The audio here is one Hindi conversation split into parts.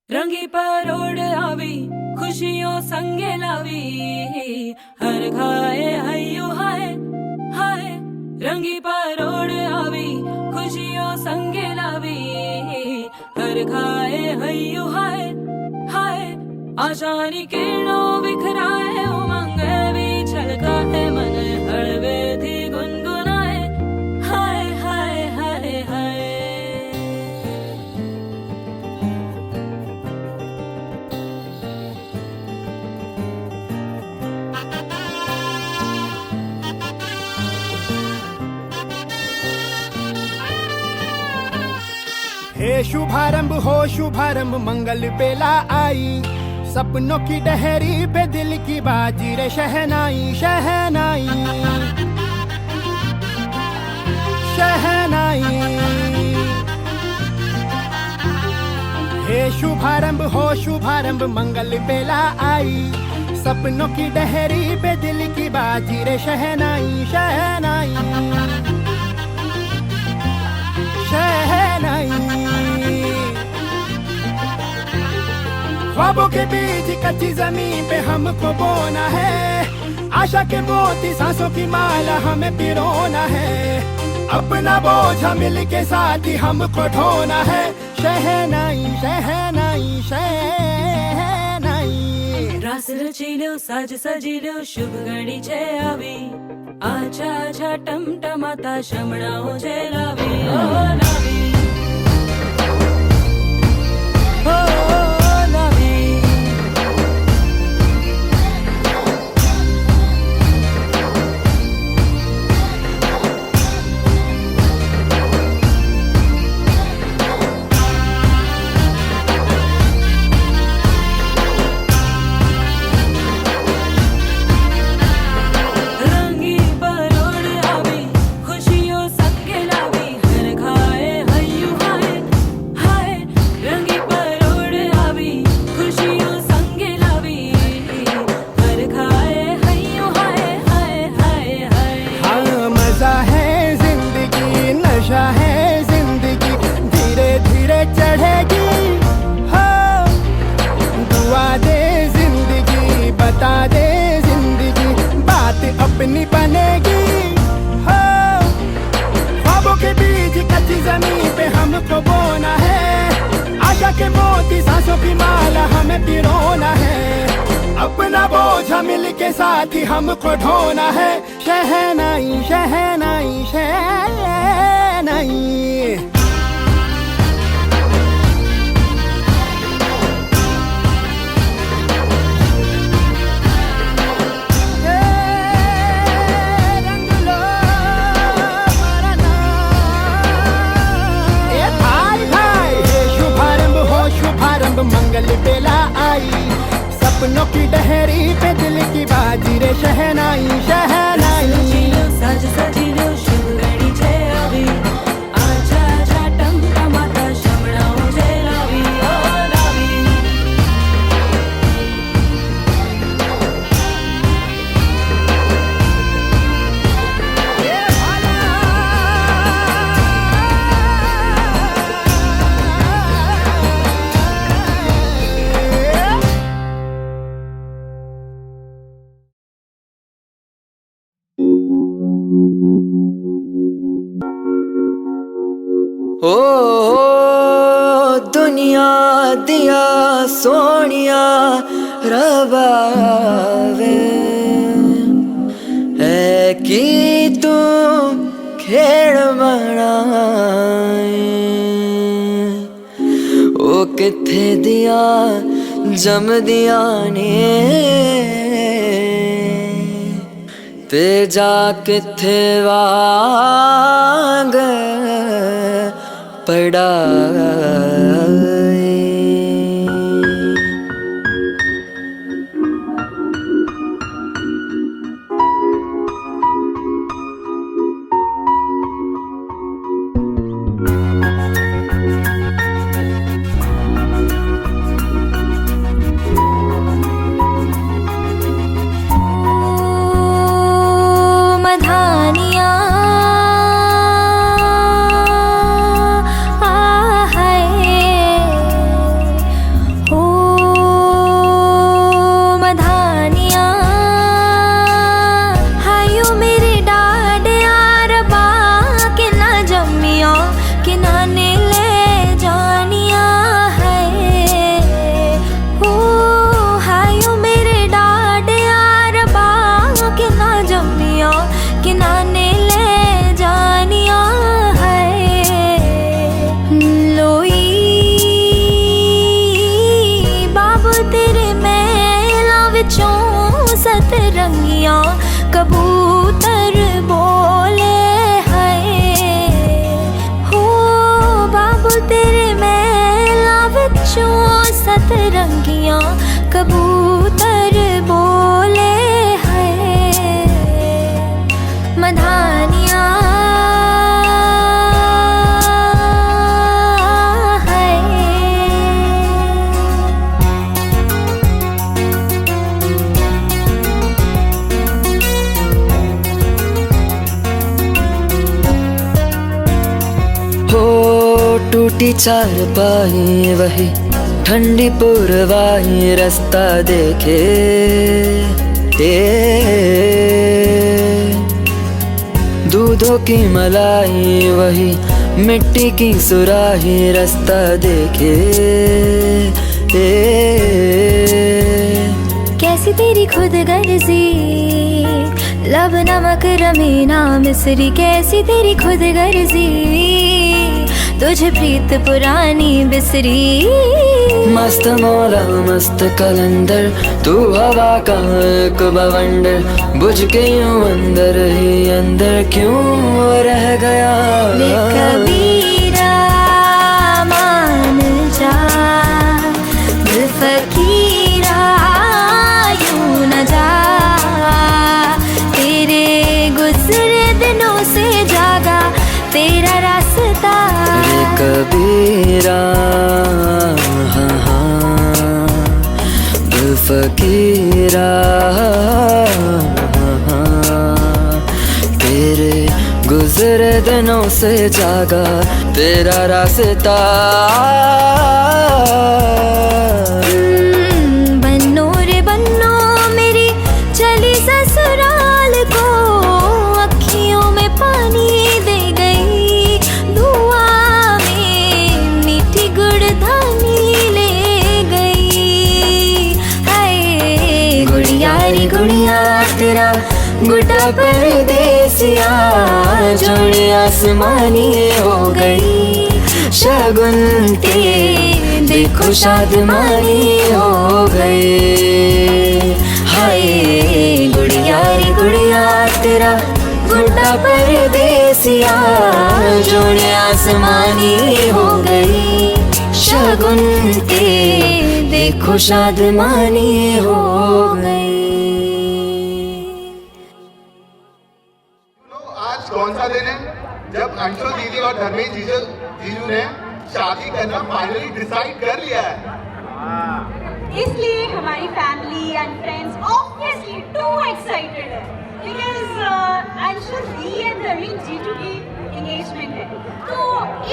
रंगी परोड़ आवी खुशियों संगे लावी हर घाए हयो हाय हाय। रंगी परोड़ आवी खुशियों संगे लावी हर घाए हयो हाय हाय। आशानी किरणों बिखराए उमंग भी छलकाए मन हड़वे थी गुनगुनाए हाय हाय हाय हाय। हे शुभारंभ हो शुभारंभ मंगल बेला आई, सपनों की डहरी पे दिल की बाजी रे शहनाई शहनाई शहनाई। हे शुभारंभ हो शुभारंभ मंगल बेला आई, सपनों की डहरी पे दिल की बाजी रे शहनाई शहनाई शहनाई। ख्वाबों के बीच कच्ची जमीन पे हमको बोना है, आशा के मोती सांसों की माला हमें पिरोना है। अपना बोझा मिल के साथ ही हमको ढोना है, शहनाई शहनाई शहनाई। रास रचिलो साज सजिलो शुभ घड़ी छे आवी, आछा आछा टमटमाता शमणाओ छे लावी ओ लावी ओ लावी। रंगी परोड़ आवी खुशियों संगे लावी हर घाए हयो हाय हाय। रंगी परोड़ आवी खुशियों संगे लावी हर घाए हयो हाय हाय हाय हाय। हाँ मजा है जिंदगी नशा है जिंदगी, धीरे धीरे चढ़ेगी हो। दुआ दे जिंदगी बता दे जिंदगी, बात अपनी बनेगी हो। ख्वाबों के बीच कच्ची जमीन पे हमको बोना है, आशा के मोती सांसों की माला हमें पिरोना है। अपना बोझा मिल के साथ ही हमको ढोना है, शहनाई शहनाई शहनाई। रंग लो मरना। ए भाई भाई हे शुभारंभ हो शुभारंभ मंगल बेला आई, सपनों की डहरी पे दिल की बाजी रे शहनाई शहनाई। रचिलो साज सजिलो शुभ घड़ी छे आवी, आछा आछा टमटमाता शमणाओ छे लावी ओ लावी। ए भाला। ओ दुनिया दिया सोनिया रबा वे है कि तू खेड़ बनाए। ओ किथे दिया जम दिया ने ते जा किथे वांग पड़ा। मधानिया आ है सतरंगियां कबूतर बोले है मधानियां टूटी चारपाई वही ठंडी पुरवाई रास्ता देखे दूधों की मलाई वही मिट्टी की सुराही रास्ता देखे कैसी तेरी खुद गर्जी लब नमक रमीना मिस्री कैसी तेरी खुद गर्जी तुझे प्रीत पुरानी बिसरी मस्त मौला मस्त कलंदर तू हवा का एक बवंडर बुझ के यूं अंदर ही अंदर क्यों रह गया वे कबीरा मान जा दिल फकीरा यूं न जा तेरे गुजरे दिनों से जागा तेरा रास्ता कबीरा हाँ हाँ दिल फकीरा हाँ तेरे गुजरे दिनों से जागा तेरा रास्ता बन्नो रे बन्नो मेरी चली ससुराल को अखियों में पानी दे गई धुआ में मीठी गुड़धानी ले गई हाय गुड़िया रे गुड़िया तेरा गुड्डा परदेसिया जोड़े आसमानी हो गई शगुन ते देखो शादमानी हो गई हाय गुड़िया रे गुड़िया तेरा गुड्डा परदेसिया जोड़े आसमानी हो गई शगुन ते देखो शादमानी हो गई। आज कौन सा दिन है जब अंशु दीदी और धर्मेश जीजू ने शादी करना फाइनली डिसाइड कर लिया है। इसलिए हमारी family and friends obviously too excited है बिकॉज अंशु दी एंड धर्मेश जीजू की एंगेजमेंट है। तो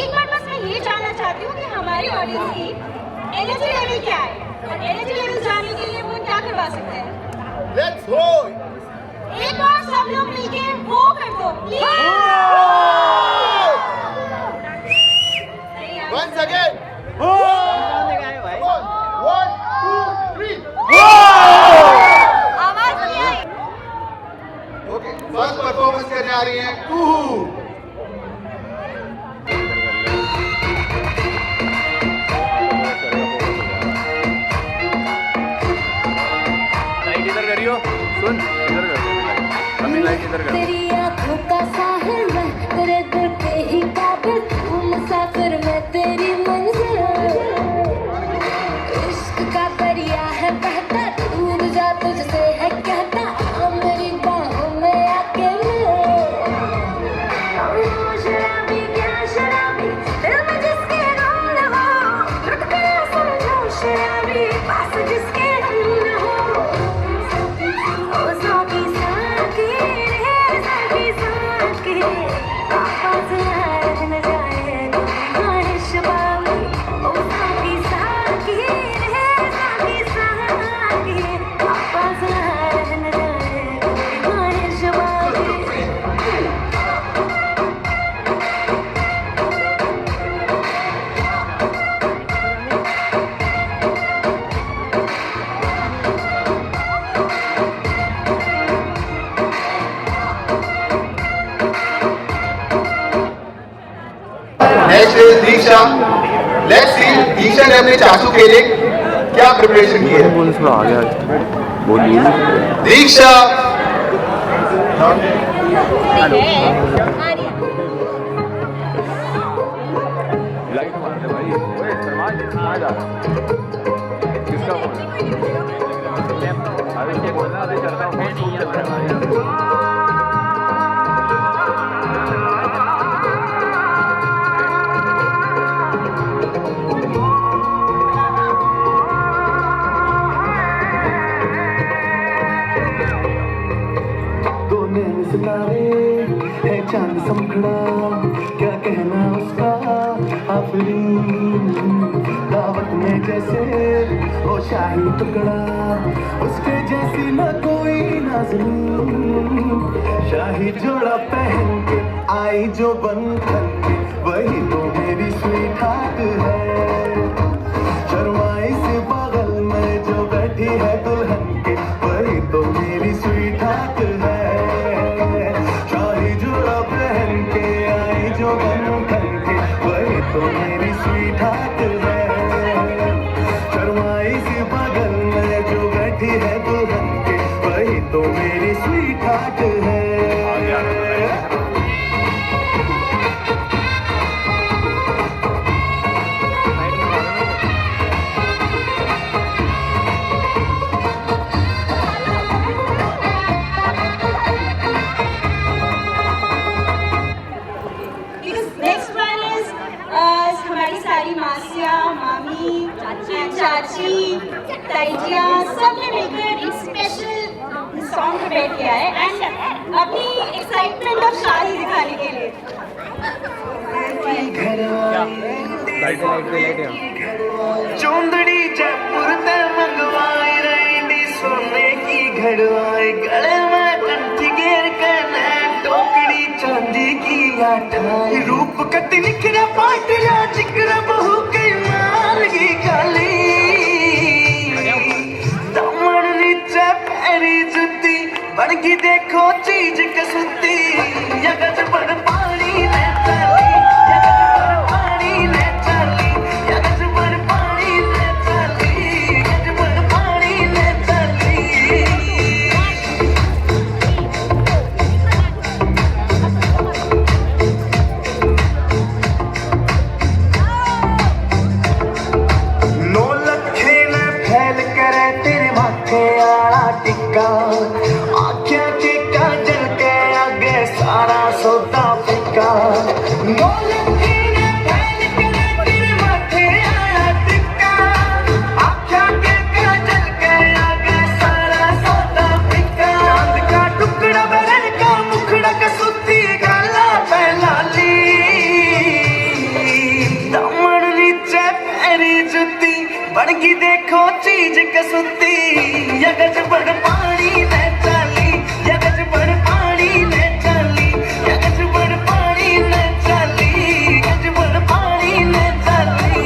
एक बार बस मैं ये जानना चाहती हूँ कि हमारी ऑडियंस की एनर्जी लेवल क्या है और एनर्जी लेवल जानने के लिए वो क्या करवा सकते हैं। Let's go. एक बार सब लोग मिलके वो कर दो Once again. One, two, three. आवाज नहीं आई। Okay, first performance करने आ रही है कुहू। लाइट इधर करियो सुन इधर कर मम्मी लाइट इधर कर तेरी आँखों का साहिल मैं तेरे दिल पे ही काबिल तू मुसाफिर मैं तेरी मंजिल इश्क का दरिया है बहता डूब जा तुझसे है कहता आ मेरी बाहों में आके शराबी क्या शराबी दिल में जिसके नाम न हो लुट गया समझो शराबी पास जिसके हम न हो Next is Deeksha. Let's see Deeksha ने अपने चाचू के लिए क्या प्रिपरेशन की है। थोड़ा आ गया बोलिए दीक्षा लाइट मार दे भाई ओए शर्मा जा चलता हूँ अभिषेक बोलना अभी चलता हूँ फोन चल रहा है सितारे है चांद समखड़ा क्या कहना उसका आफरीन दावत में जैसे वो शाही टुकड़ा उसके जैसी न कोई नाज़नीन शाही जोड़ा पहन के आई जो बंधन के वही तो मेरी स्वीट हार्ट है शर्माई से बगल में जो बैठी है दुल्हन के वही तो मेरी स्वीट हार्ट है वही तो मेरी स्वीट हार्ट है शर्माई सी बगल में जो बैठी है दुल्हन के वही तो मेरी स्वीट हार्ट है चाची ताईजिया सबने मिलकर एक स्पेशल सॉन्ग प्रिपेयर किया है एंड अपनी एक्साइटमेंट और शादी दिखाने के लिए चौंदड़ी जयपुर ते मंगवाई रही सोने की घड़वाई गले में कंठी घेर कर टोकरी चांदी की आठाई रूप कट निखरा पाटिया जिक्र बहू के माल की काली दमन नीचे पैरी जुती बड़की देखो चीज कसुती यगज बड़ पानी ले चली यगज बड़ पानी ले चली यगज बड़ पानी ले चली यगज बड़ पानी ले चली आख्या के काजल के आगे सारा सौदा फिका आख्या के काजल के आगे सारा सौदा फिका चांद का टुकड़ा बरन का मुखड़ा कसूती गाला पहलाली दमन नीचे पैरी जुती बड़की देखो चीज कसुती यगज बड़ पानी ले चली यगज बड़ पानी ले चली यगज बड़ पानी ले चली यगज बड़ पानी ले चली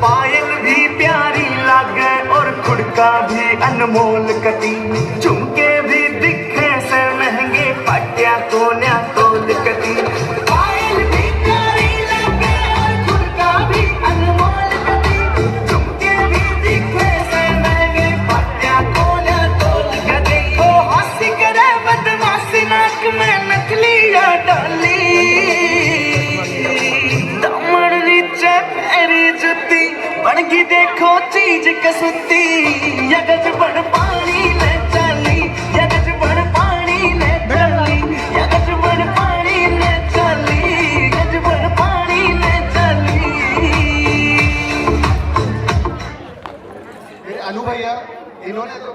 पायल भी प्यारी लागे और खुड़का भी अनमोल कटी झुमके भी दिखे से महंगे पट्या कोन्या तोल कटी पायल भी प्यारी लगे और खुड़का भी अनमोल कटी झुमके भी दिखे से महंगे पट्या कोन्या तोल कटी ओ हंसी करे बदमाशी नाक में नकलिया डाली दमन नीचे पैरी जुती बड़गी देखो चीज कसुती यगज बड़ पानी ले चली यगज बड़ पानी ले चली यगज बड़ पानी ले चली यगज बड़ पानी ले चली अनु भैया इन्होंने तो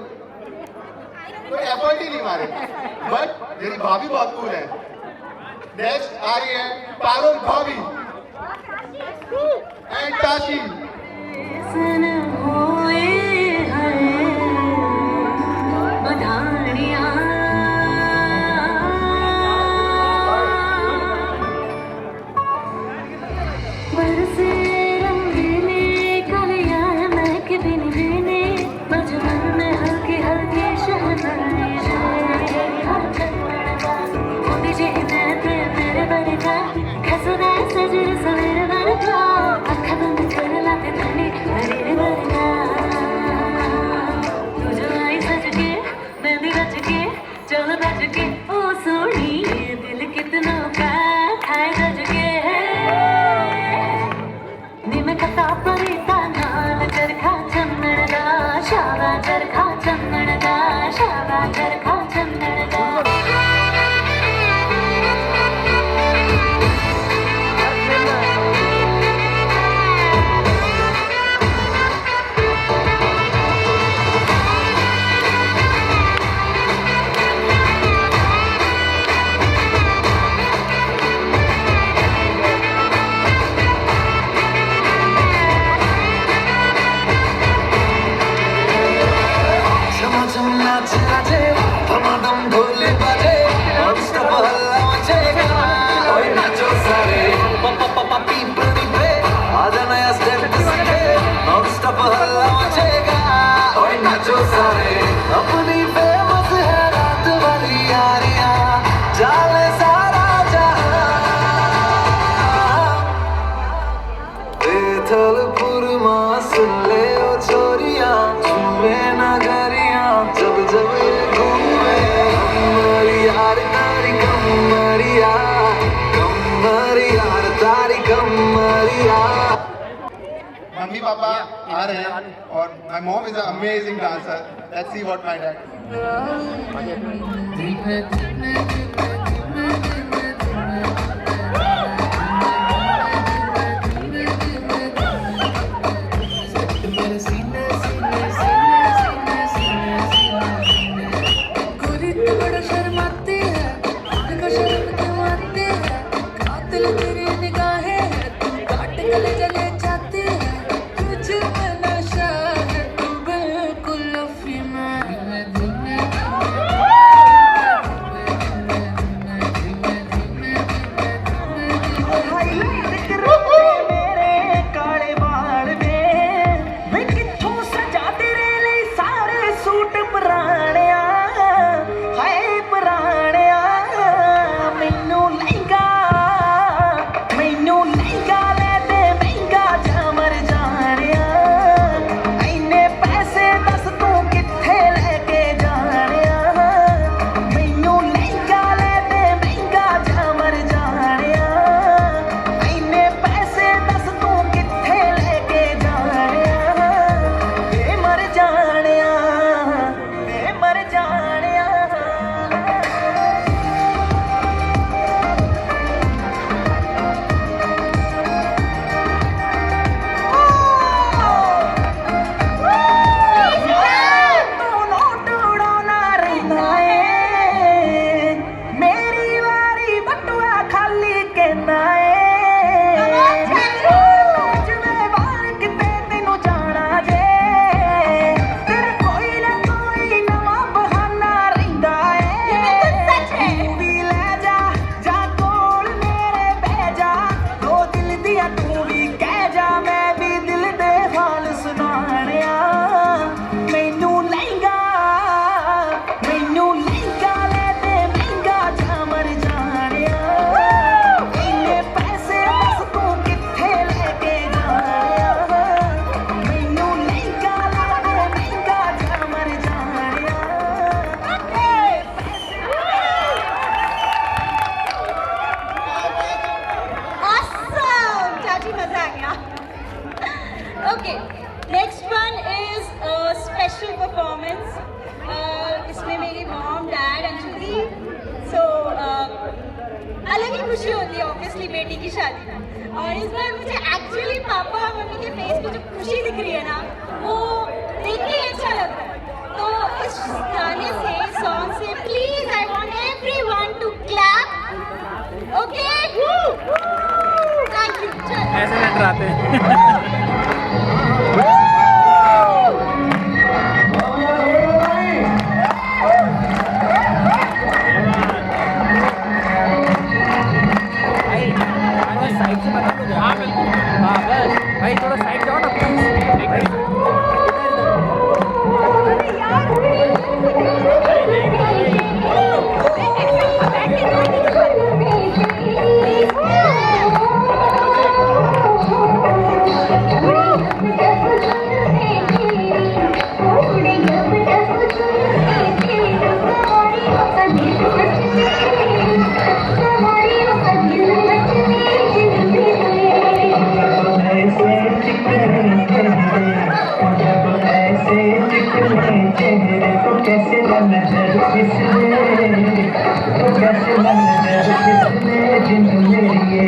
कोई एफर्ट ही नहीं मारे बट मेरी भाभी बहुत कूल है नेक्स्ट आ रही है पारुल भाभी एंड ताशी चल बज के ओ सोनी दिल कितना का है गज के निम कथा परिता नाल चरखा चंदन दा शावा चरखा चंदन दा शावा चरखा चंदन दा अपनी फेमस है रात वाली यारियां जाले सारा जहां बेथलपुर मां सुन ले ओ छोरियां छुए नगरियां जब जब ये घूमे कमर यार तारी कमरिया कमर यार तारी कमरिया मम्मी पापा आ रहे हैं और my mom is a amazing dancer let's see what my dad बड़ा शर्माते हैं उनका शर्म क्यों आते हैं कातिल तेरी निगाहें हैं तू काट गले जले जाते हैं तुझ में नशा है तू बिल्कुल अफीम है दिल में मेरे काले बाल में वे किथों सजा तेरे लिए सारे सूट पुराणिया हाय पुराणिया मैनू लहंगा ले दे महंगा जा मर जानिया इन्ने पैसे दस तू किथे लेके जानिया मैनू लहंगा ले दे महंगा जा मर जानिया इन्ने पैसे दस तू किथे लेके जानिया वे मर जानिया वे मर जानिया तू नोट उड़ाना रहना है मेरी वारी बटुआ खाली कहना है कुछ में बाहर किते तेनू जाना जे तेरे कोई ना कोई नवा बहाना रहंदा है तू भी ले जा कोल मेरे बह जा दो दिल दिया तू भी कह जा मैं भी दिल दे हाल सुनाणिया मैनू लहंगा ले दे महंगा जा मर जानिया इन्ने पैसे बस तू किथे लेके जानिया मैनू लहंगा ले दे महंगा जा मर जानिया Awesome! चाची मजा आ गया. Okay, next one is a special performance. इसमें मेरी मॉम, डैड, अंजलि. So अलग ही खुशी होती है ऑब्वियसली बेटी की शादी में. और इस बार मुझे एक्चुअली पापा और मम्मी के फेस पे जो खुशी दिख रही है ना वो देख के अच्छा लग रहा है. तो इस गाने से सॉन्ग से please I want everyone to clap. Okay thank you. ऐसे लेटर आते हैं साइड से बता दो. हाँ बिल्कुल. हाँ बस भाई थोड़ा साइड जाओ ना प्लीज. कैसे मन कितने दिन मेरी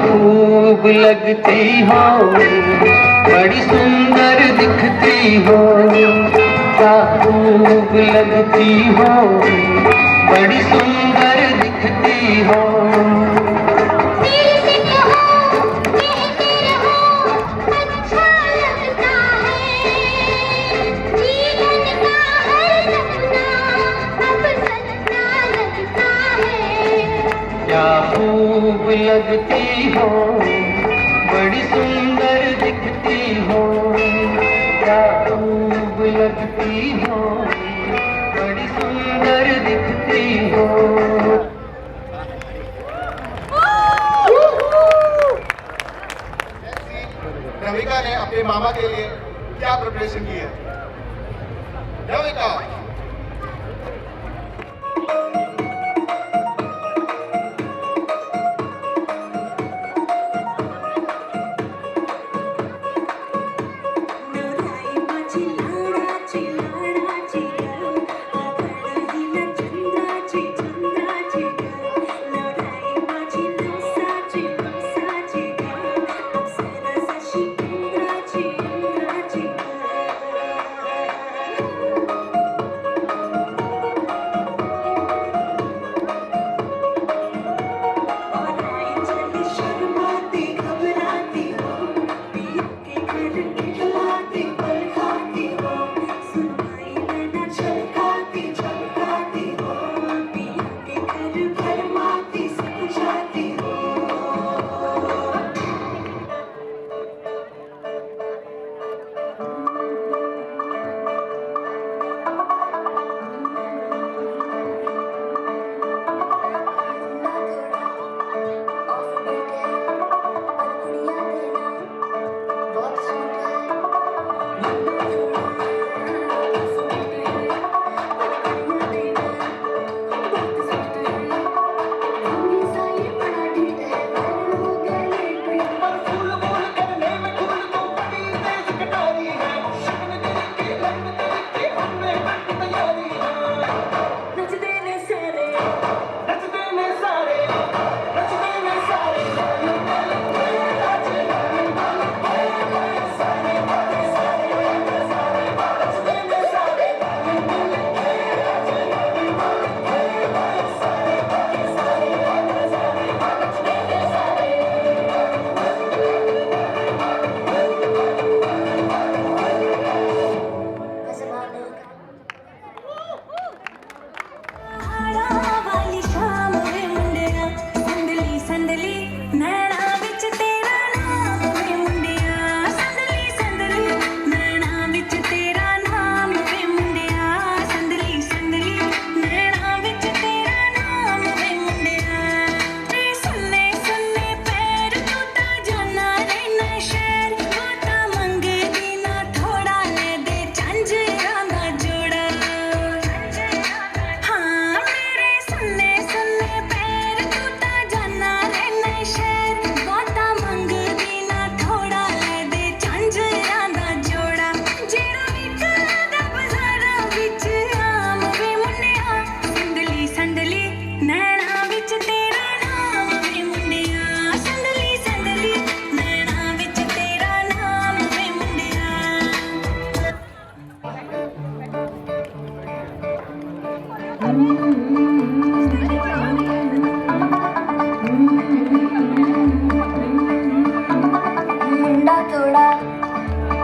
खूब लगती हो, बड़ी सुंदर दिखती हो, क्या खूब लगती हो, बड़ी सुंदर दिखती हो। क्या खूब लगती हो, बड़ी सुंदर दिखती हो, क्या खूब लगती हो, बड़ी सुंदर दिखती हो। रविका ने अपने मामा के लिए क्या प्रिपरेशन की है? रविका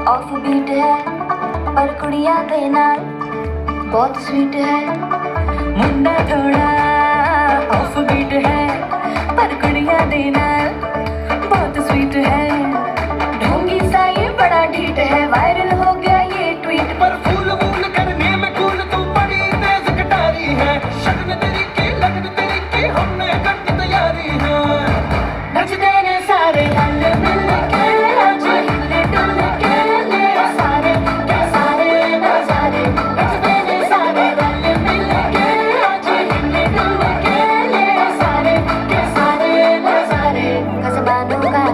ऑफ बीट है पर कुड़िया दे नाल बहुत स्वीट है मुंडा थोड़ा ऑफ बीट है पर कुड़िया दे नाल बहुत स्वीट है ढोंगी सा ये बड़ा ढीठ है वायरल हो गया ये ट्वीट पर फूल फूल करने में कूल तू बड़ी तेज कटारी है शगन तेरी की लगन तेरी की हमने कर दी तैयारी है नचते ने सारे रल मिल के आज हिले डुल के ले सारे के सारे नजारे नचते ने सारे रल मिल के आज हिले डुल के ले सारे के सारे नजारे कसबानों का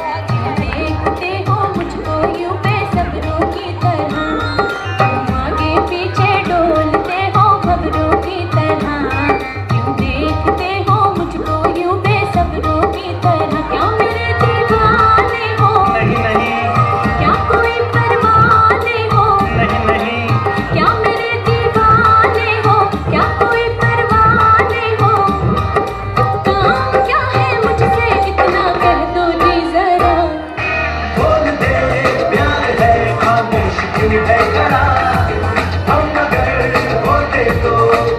देखते हो मुझको यूं बेसब्रों की तरह तुम आगे पीछे डोलते हो खबरों की तरह क्यों देखते हो मुझको यूं बेसब्रों की तरह क्या मेरे दीवाने हो नहीं नहीं क्या कोई परवाने हो नहीं नहीं क्या मेरे दीवाने हो क्या कोई परवाने हो काम क्या है मुझसे इतना कह दो जी जरा बोल दे प्यार है खामोश क्यों है करा हम अगर होते तो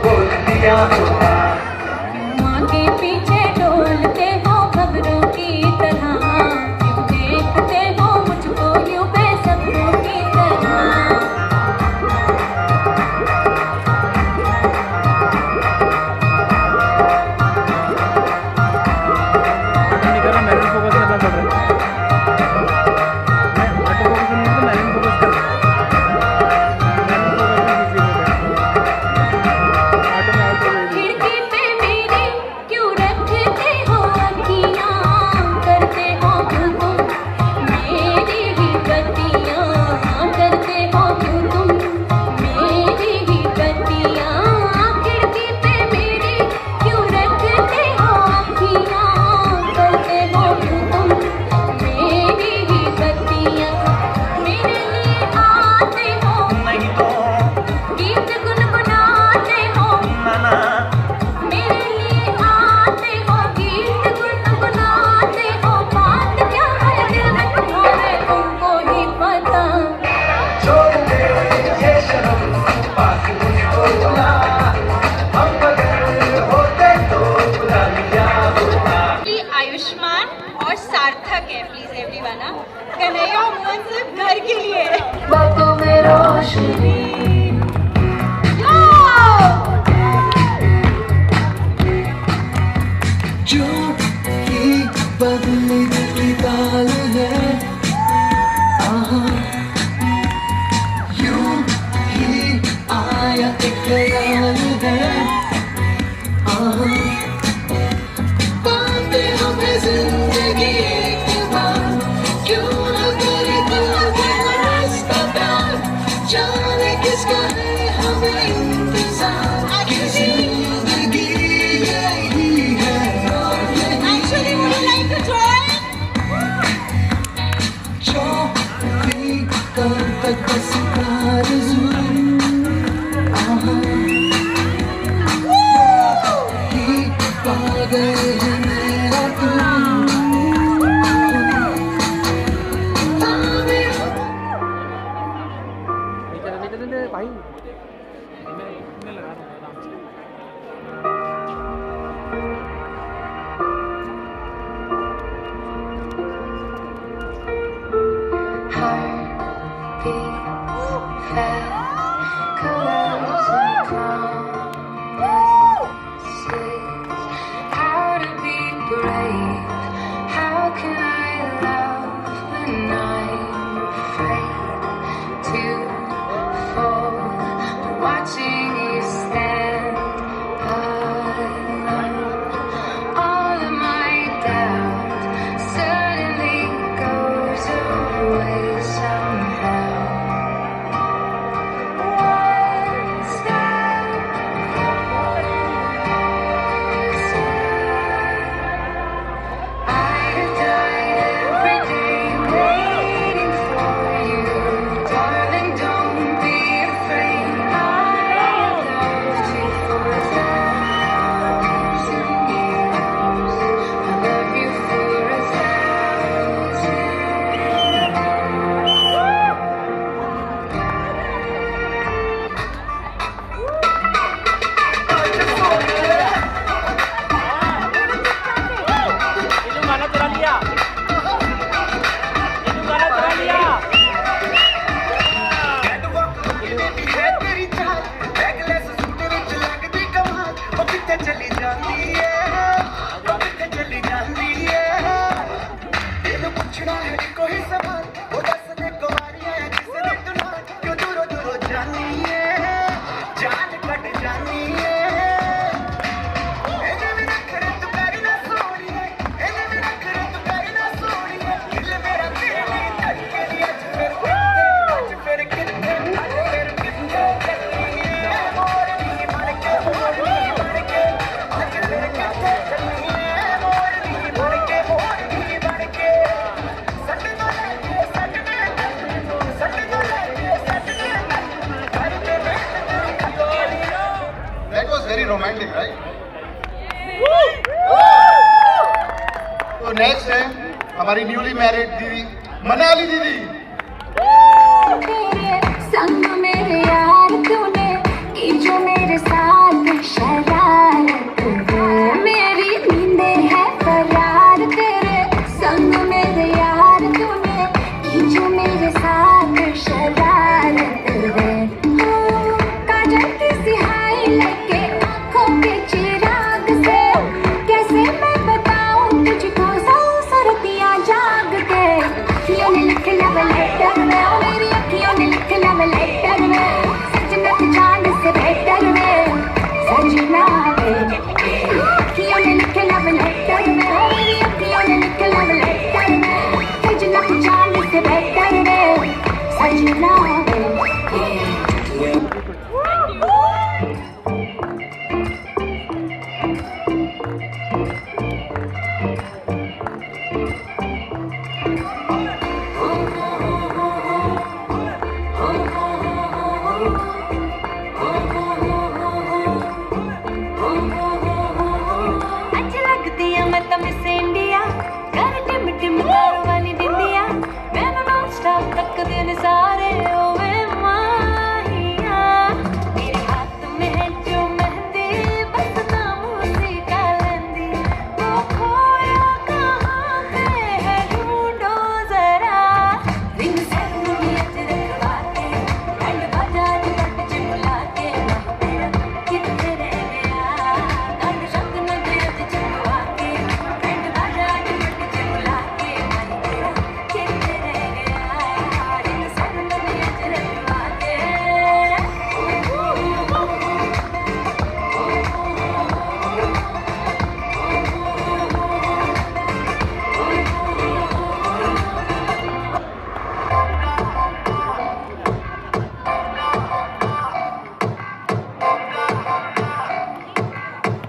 बोल दिया होता आगे पीछे डोलते हो खबरों की तरह क्यों देखते हो मुझको यूं बेसब्रों की तरह नहीं कर रहा मैरिज फोकस करना पड़ रहा है मैं ऑटो फोकस नहीं तो मैरिज फोकस कर ऑटो में ऑटो खिड़की पे मेरी क्यों रखते हो अखियां करते हो क्यों तुम मेरी ही गतियां करते हो क्यों तुम मेरी ही गतियां खिड़की पे मेरी क्यों रखते हो अखियां करते हो क्यों तुम मेरी ही गतियां मेरे लिए आते हो नहीं तो गीत गुनगुनाते हो नाना मेरे लिए आते हो गीत गुनगुनाते हो बात क्या है दिल में तुम्हारे तुमको ही पता छोड़ दे ये शर्म पास मुझको बुला हम अगर होते तो बुला लिया होता आयुष्मान और सार्थक है प्लीज एवरीवन कन्हैया मोहन सिर्फ घर के लिए है। बातों में रोशनी जो ही बदली की ताल है आहा यूं ही आया एक ख्याल है आहा बातें हमें जिंदगी एक बार क्यों न करे तो रास्ता प्यार जाने किसका है हमें इंतजार की जिंदगी यही है और यही Actually, would you like to join? जो भी कब तक बस आरज़ू आहा ही वेरी रोमांटिक राइट? तो नेक्स्ट है हमारी न्यूली मैरिड दीदी मनाली दीदी। तेरे संग मेरे यार तूने की जो मेरे साथ शरारत है, मेरी नींदें है फरार। तेरे संग मेरे यार तूने की जो मेरे साथ शरारत है। काजल की सिहाई लेके आंखों के चिराग से कैसे मैं बताऊं तुझको सौ सुरतियां जाग के। अखियों ने लिख लव लेटर में, ओ मेरी अखियों ने लिख लव लेटर में, सजना चांद से बेहतर में सजना वे। अखियों ने लिख लव लेटर में, ओ मेरी अखियों ने लिख लव लेटर में, सजना चांद से बेहतर में सजना वे। अच्छ लगदी आ मैं तां मिस इंडिया, कर टिम टिम तार वाली बिंदिया, मैनू नॉन स्टॉप तकदे ने सारे ओवे माहिया। मेरे हाथ में है जो मेहंदी बस नाम उसी का लेंदी, वो खोया कहाँ पे है ढूंढो जरा। रिंग सेरेमनी अच रखवा के बैंड बाजा च पट च बुला के तेरा किथे रह गया। गाने शब्द न दे अच चलवा के बैंड बाजा च पट च बुला के तेरा किथे रह गया। रिंग सेरेमनी अच रखवा के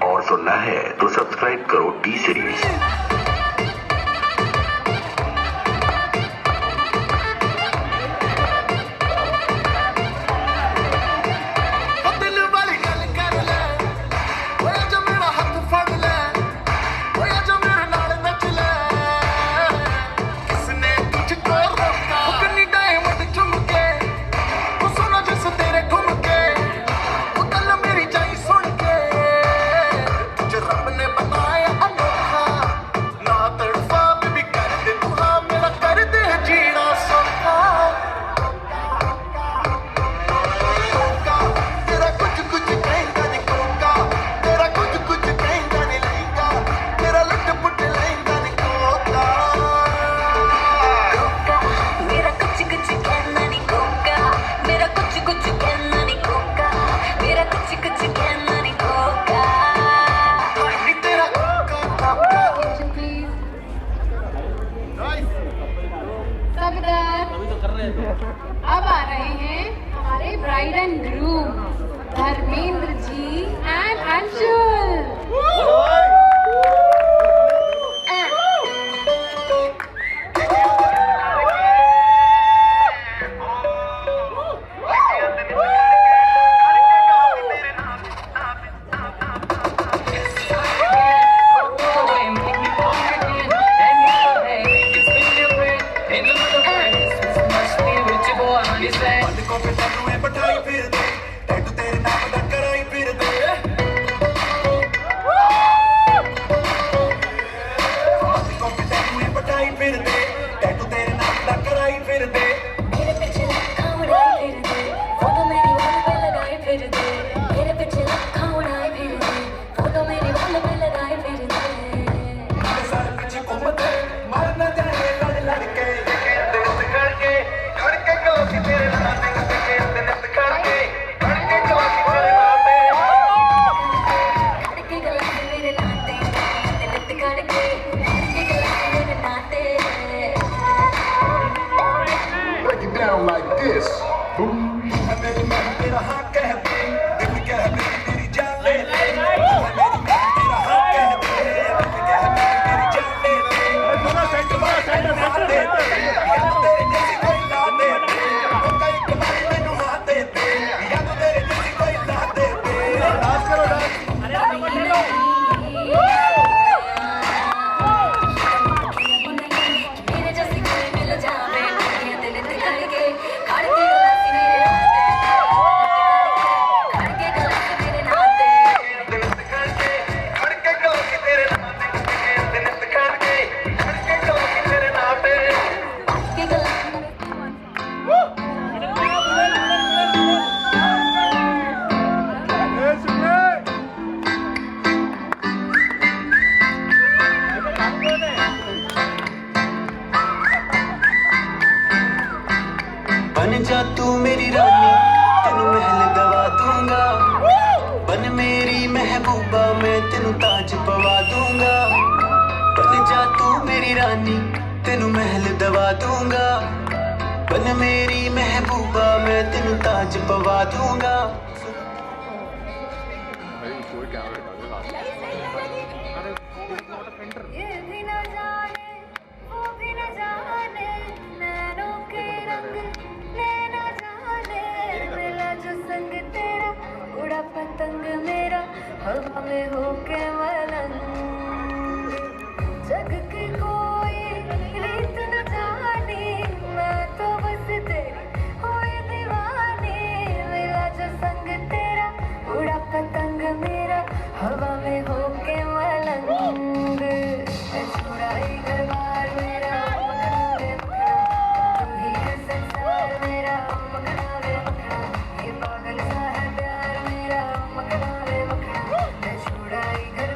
और सुनना है तो सब्सक्राइब करो टी सीरीज। दिल वाली गल कर ले, ओए जो मेरा हाथ फड़ ले, ओए जो मेरे नाल नच ले। किसने तुझको रोका? वो कन्नी डायमंड चुमके, वो सोना जिस तेरे घूम के, वो गल मेरी जाई सुन के। तुझे रब ने बनाया अनोखा, ना तड़फा भी कर दे तू हाँ, मेरा कर दे जीना सौखा। तेरा कुछ कुछ कहता नहीं कोका, तेरा कुछ कुछ कहता नहीं लहंगा, तेरा लुट पुट लहंगा नहीं कोका। मेरा कुछ कुछ कहना नहीं कोका, मेरा कुछ कुछ कहना नहीं कोका, मेरा कुछ कुछ कहना नहीं कोका। नहीं तेरा कोका। अब आ रहे हैं हमारे bride and groom Dharmendra ji and Anshul. को पे तैनू ए बिठाई फिर दे, टैटू तेरे नाम दा कराई फिर दे। महबूबा मैं तेनू ताज पवा दूंगा बन जा तू मेरी रानी तेनू महल दवा दूंगा बन मेरी महबूबा मैं तेनू ताज पवा दूंगा भाई कोई कैमरा ये भी न जाने वो भी न जाने नैनों के रंग नैना जाने मिला जो संग तेरा उड़ा पतंग मेरा हवा में होके मलंग जग की कोई रीत न जाने मैं तो बस तेरी हुई दीवानी मिला जो संग तेरा उड़ा पतंग मेरा हवा में होके मलंग मैं छुड़ाई घर बार मेरा मखना वे मखना तू ही है संसार मेरा मखना वे मखना ये पागल सा है प्यार मेरा मखना वे मखना मैं छुड़ाई घर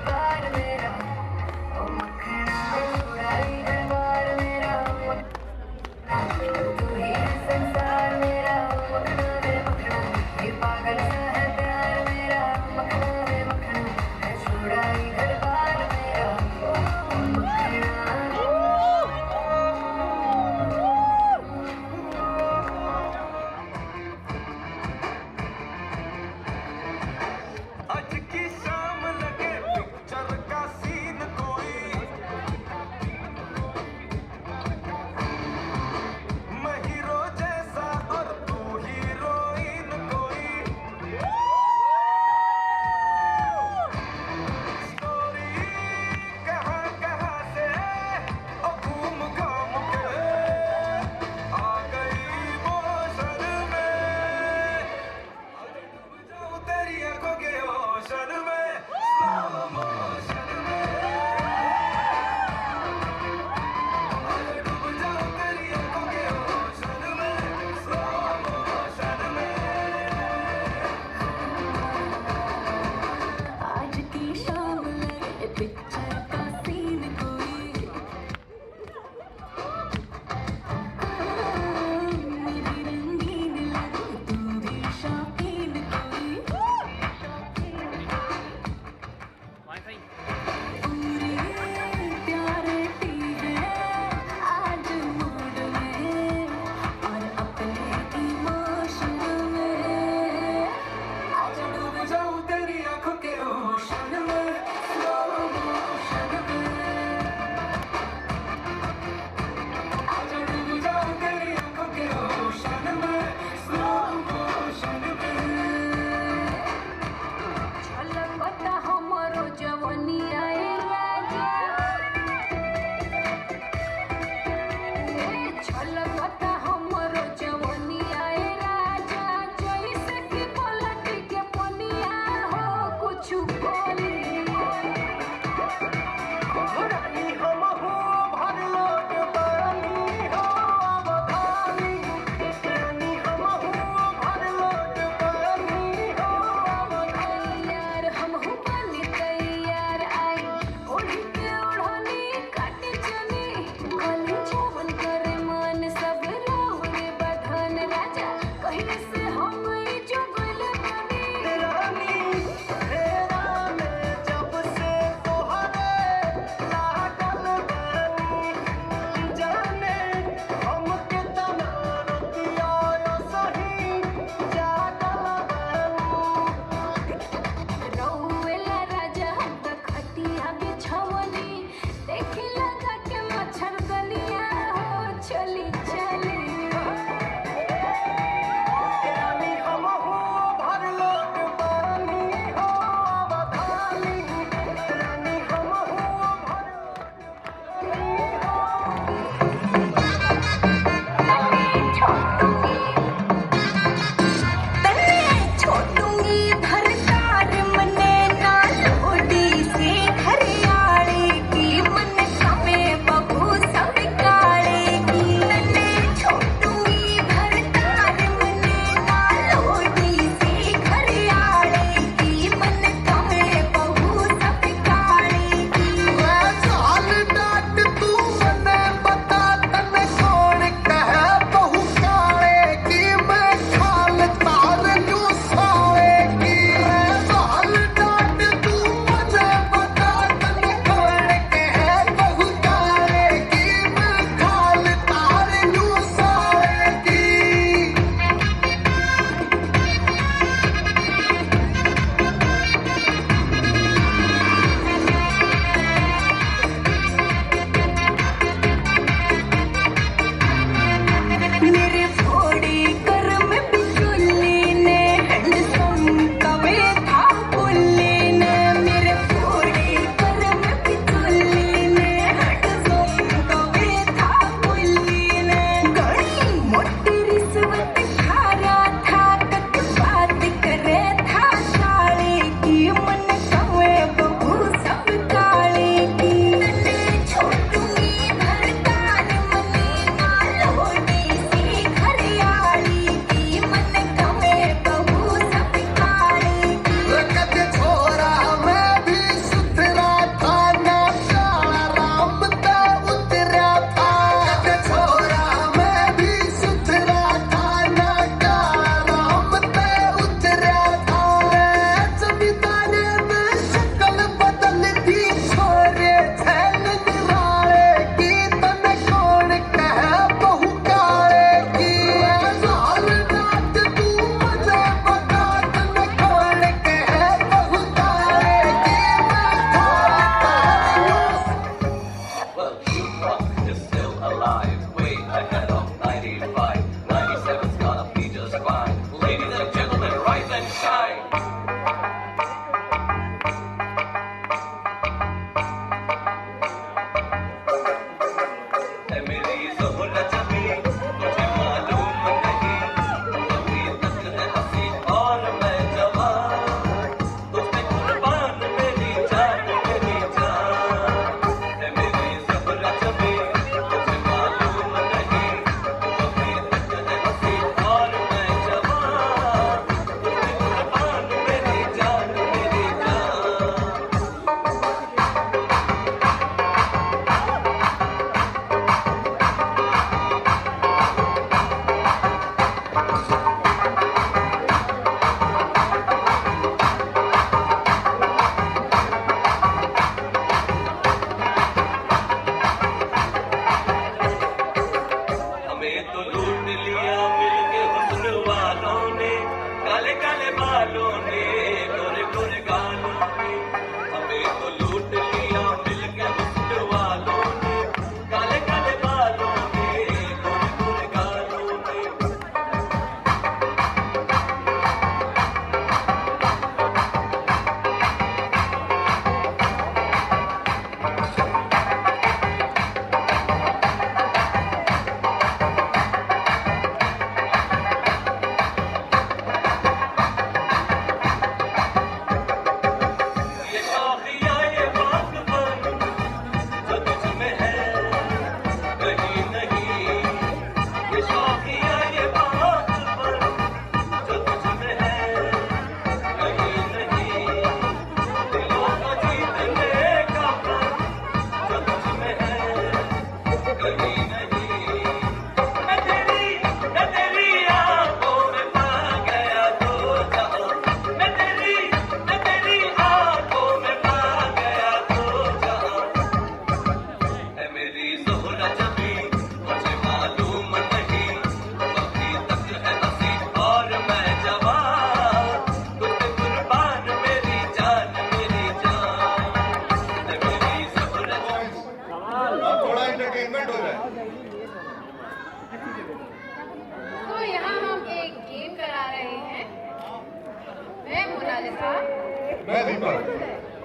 दीपक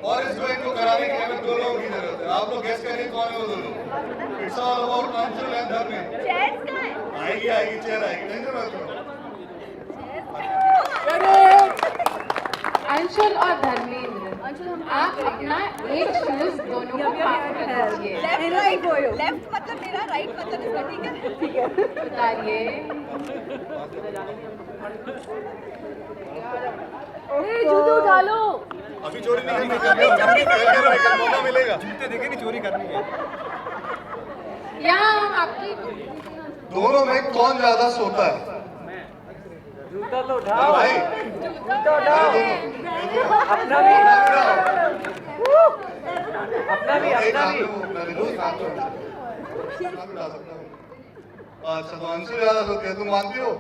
और इस ड्राइंग को कराने के लिए दो लोगों की जरूरत है। आप लोग गेस करिए कौन है वो दो लोग। It's all about Anshul and Dharmendra. Chairs कहाँ है? आएगी चेयर आएगी, टेंशन मत लो। अंशुल और धर्मेंद्र, आप अपना एक शूज दोनों को पास कर दीजिए। लेफ्ट राइट लेफ्ट मतलब मेरा, राइट मतलब इसका, ठीक है? उतारिए। जूते उठा लो। अभी चोरी नहीं करनी, मौका मिलेगा। जूते देखे नहीं, चोरी करनी है। यहाँ हम आपकी दोनों में कौन ज्यादा सोता है? जूता तो उठाओ भाई, जूता उठाओ। अपना भी अच्छा, तो अंशु ज्यादा सोती है, तुम मानती हो?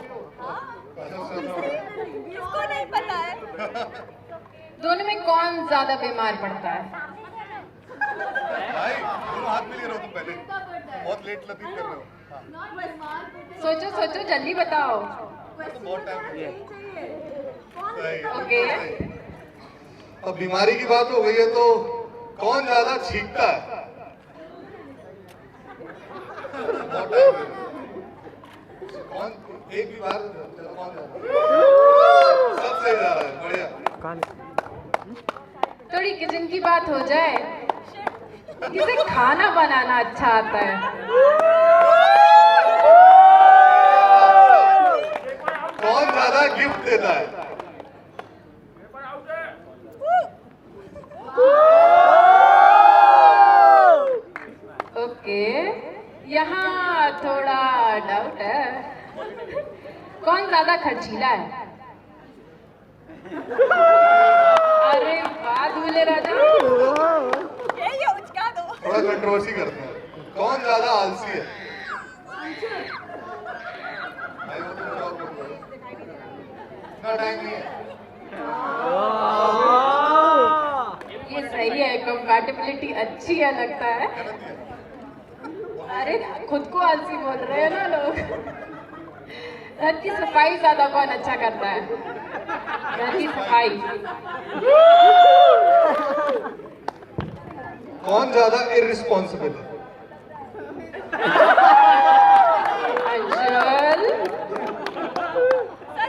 किसको नहीं पता है? दोनों में कौन ज्यादा बीमार पड़ता है? भाई तुम हाथ में ले रहे हो, तुम पहले बहुत लेट लतीफ कर रहे हो। सोचो सोचो, जल्दी बताओ। तुम बहुत टाइम ओके। अब बीमारी की बात हो गई है तो कौन ज्यादा छींकता है? बहुत टाइम है। कौन एक भी बार कौन सब सही जा रहा है, बढ़िया। थोड़ी किचन की बात हो जाए। किसे खाना बनाना अच्छा आता है? कौन ज्यादा गिफ्ट देता है? ओके, यहाँ थोड़ा डाउट है। कौन ज्यादा खर्चीला है? अरे वाह दूल्हे राजा। ये उचका दो। थोड़ा कंट्रोवर्सी करते हैं। कौन ज्यादा आलसी है? भाई वो तो जॉब करता है, इतना टाइम नहीं है। ये सही है, कंपैटिबिलिटी अच्छी है लगता है। अरे खुद को आलसी बोल रहे हैं ना लोग। घर की सफाई ज्यादा कौन अच्छा करता है? घर की सफाई। कौन ज्यादा इररिस्पॉन्सिबल है? अंशुल,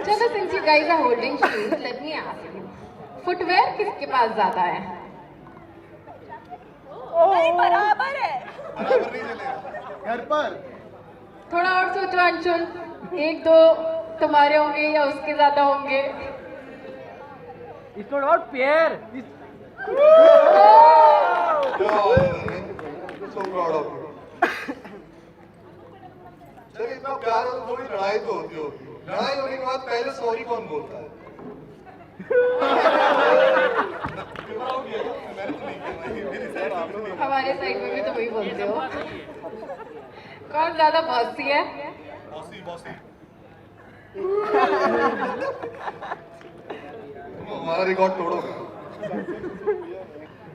चलो since you guys are holding shoes, let me ask you, footwear किसके पास ज्यादा है? नहीं, बराबर है। बराबर नहीं चलेगा। घर पर थोड़ा और सोचो अंशुल, एक दो तुम्हारे होंगे या उसके ज्यादा होंगे? इसको not pair. So proud of you. चलिए, इतना प्यार हो तो थोड़ी लड़ाई तो होती होगी। लड़ाई होने के बाद पहले सॉरी कौन बोलता है? हमारे साइड में भी तो वही बोलते हो। कौन ज्यादा बॉसी है? Bossy bossy. हमारा रिकॉर्ड तोड़ोगे।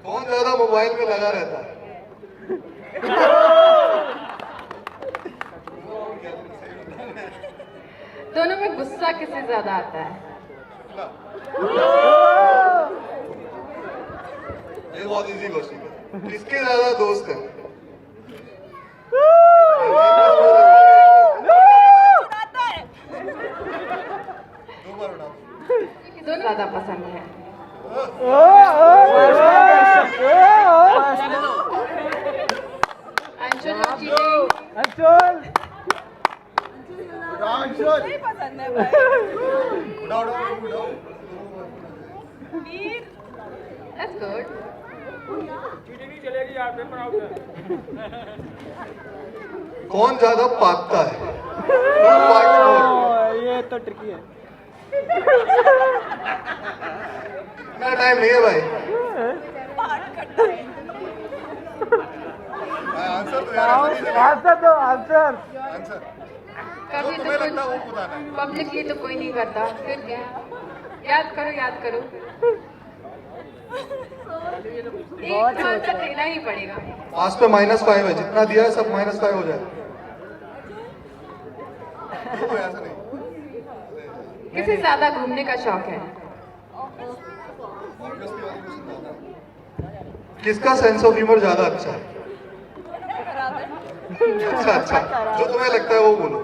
कौन ज्यादा मोबाइल में लगा रहता है? दोनों में गुस्सा किससे ज्यादा आता है? ये बहुत इजी क्वेश्चन है। किसके ज्यादा दोस्त है? सुनाता है। दो बार उठा। दोनों ज्यादा पसंद है। Anshul no cheating। नहीं पसंद है भाई। उठाओ उठाओ उठाओ। वीर, That's good। कौन ज्यादा पागता है? ये तो ट्रिकी है। इतना टाइम नहीं है भाई। पाठ करता है। आंसर तो यार ऐसा नहीं चलेगा। आंसर दो, आंसर। आंसर कभी जो तो तुम्हें लगता है वो कुछ खुदा है। पब्लिकली तो कोई नहीं करता, फिर भी याद करो याद करो। एक आंसर देना ही पड़ेगा। पास पे -5 है, जितना दिया है सब -5 हो जाए। ऐसा नहीं। किसे ज्यादा घूमने का शौक है? Obviously, किसका सेंस ऑफ ह्यूमर ज्यादा अच्छा है? अच्छा, जो तुम्हें लगता है वो बोलो।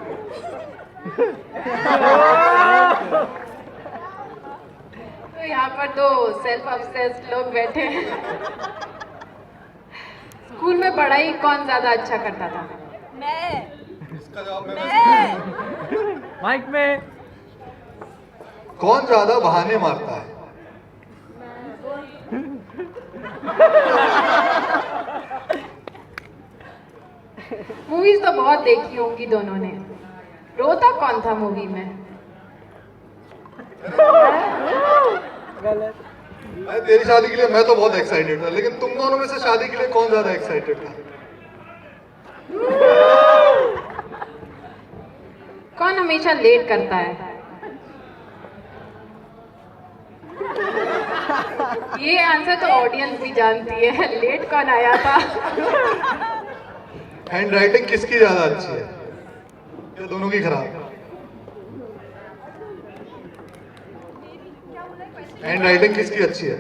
तो यहाँ पर दो सेल्फ ऑब्सेस्ड लोग बैठे हैं। स्कूल में पढ़ाई कौन ज्यादा अच्छा करता था? इसका जवाब माइक में। कौन ज्यादा बहाने मारता है? मूवीज तो बहुत देखी होंगी दोनों ने। रोता कौन था मूवी में? तेरी शादी के लिए मैं तो बहुत एक्साइटेड था, लेकिन तुम दोनों में से शादी के लिए कौन ज्यादा एक्साइटेड था? कौन हमेशा लेट करता है? ये आंसर तो ऑडियंस भी जानती है। लेट कौन आया था? हैंड राइटिंग किसकी ज्यादा अच्छी है? ये दोनों की खराब। हैंड राइटिंग किसकी अच्छी है?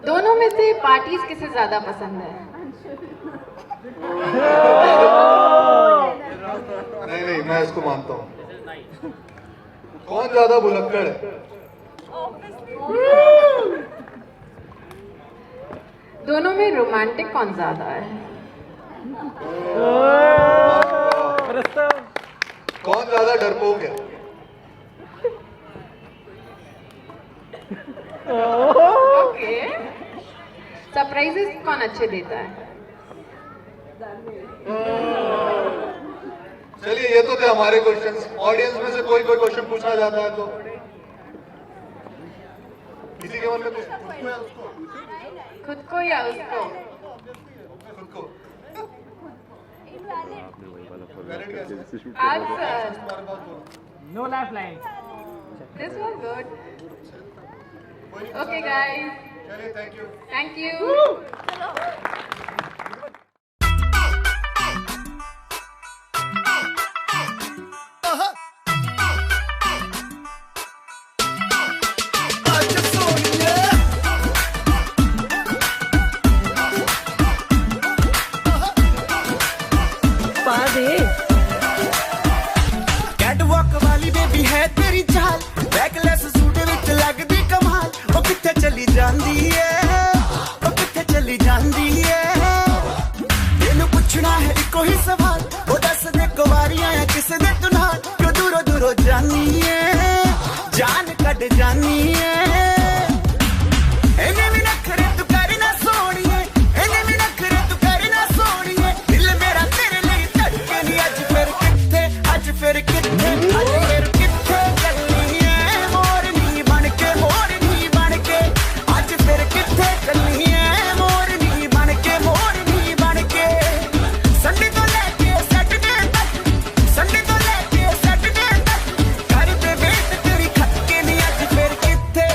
दोनों में से पार्टीज किसे ज्यादा पसंद है? नहीं, मैं इसको मानता हूँ। कौन ज्यादा भुलक्कड़ है? दोनों में रोमांटिक कौन ज्यादा है? कौन ज्यादा डरपोक है? ओके। सरप्राइजेस कौन अच्छे देता है? चलिए, ये तो थे हमारे क्वेश्चंस। ऑडियंस में से कोई क्वेश्चन पूछना चाहता है तो किसी के मन में कुछ पूछना है उसको? खुद को या उसको? खुद को। Answer. No lifeline. This was good. Okay, guys. चलिए, thank you. Thank you. Catwalk वाली बेबी है तेरी चाल, बैकलेस सूट विच लगदी कमाल। ओ किथे चली जांदी है, ओ किथे चली जांदी है। तेनू पुछना है इको ही सवाल, ओ दस दे कुवारियां है किस दे तू नाल। क्यों दूरों दूरों जानी है, जान कट जानी है। इन्हें भी नखरे तू कर ना सोनिए, इन्हें भी नखरे तू कर ना सोनिए। दिल मेरा तेरे लिए धड़के नी। अज फिर किथे, अज फिर किथे, अज फिर किथे चलनी है मोरनी बन के, मोरनी बन के। अज फिर किथे चलनी है मोरनी बन के, मोरनी बन के। संडे तो लेके सैटरडे तक, संडे तो लेके सैटरडे तक कर दे वेट तेरी खटके नी। अज फिर किथे,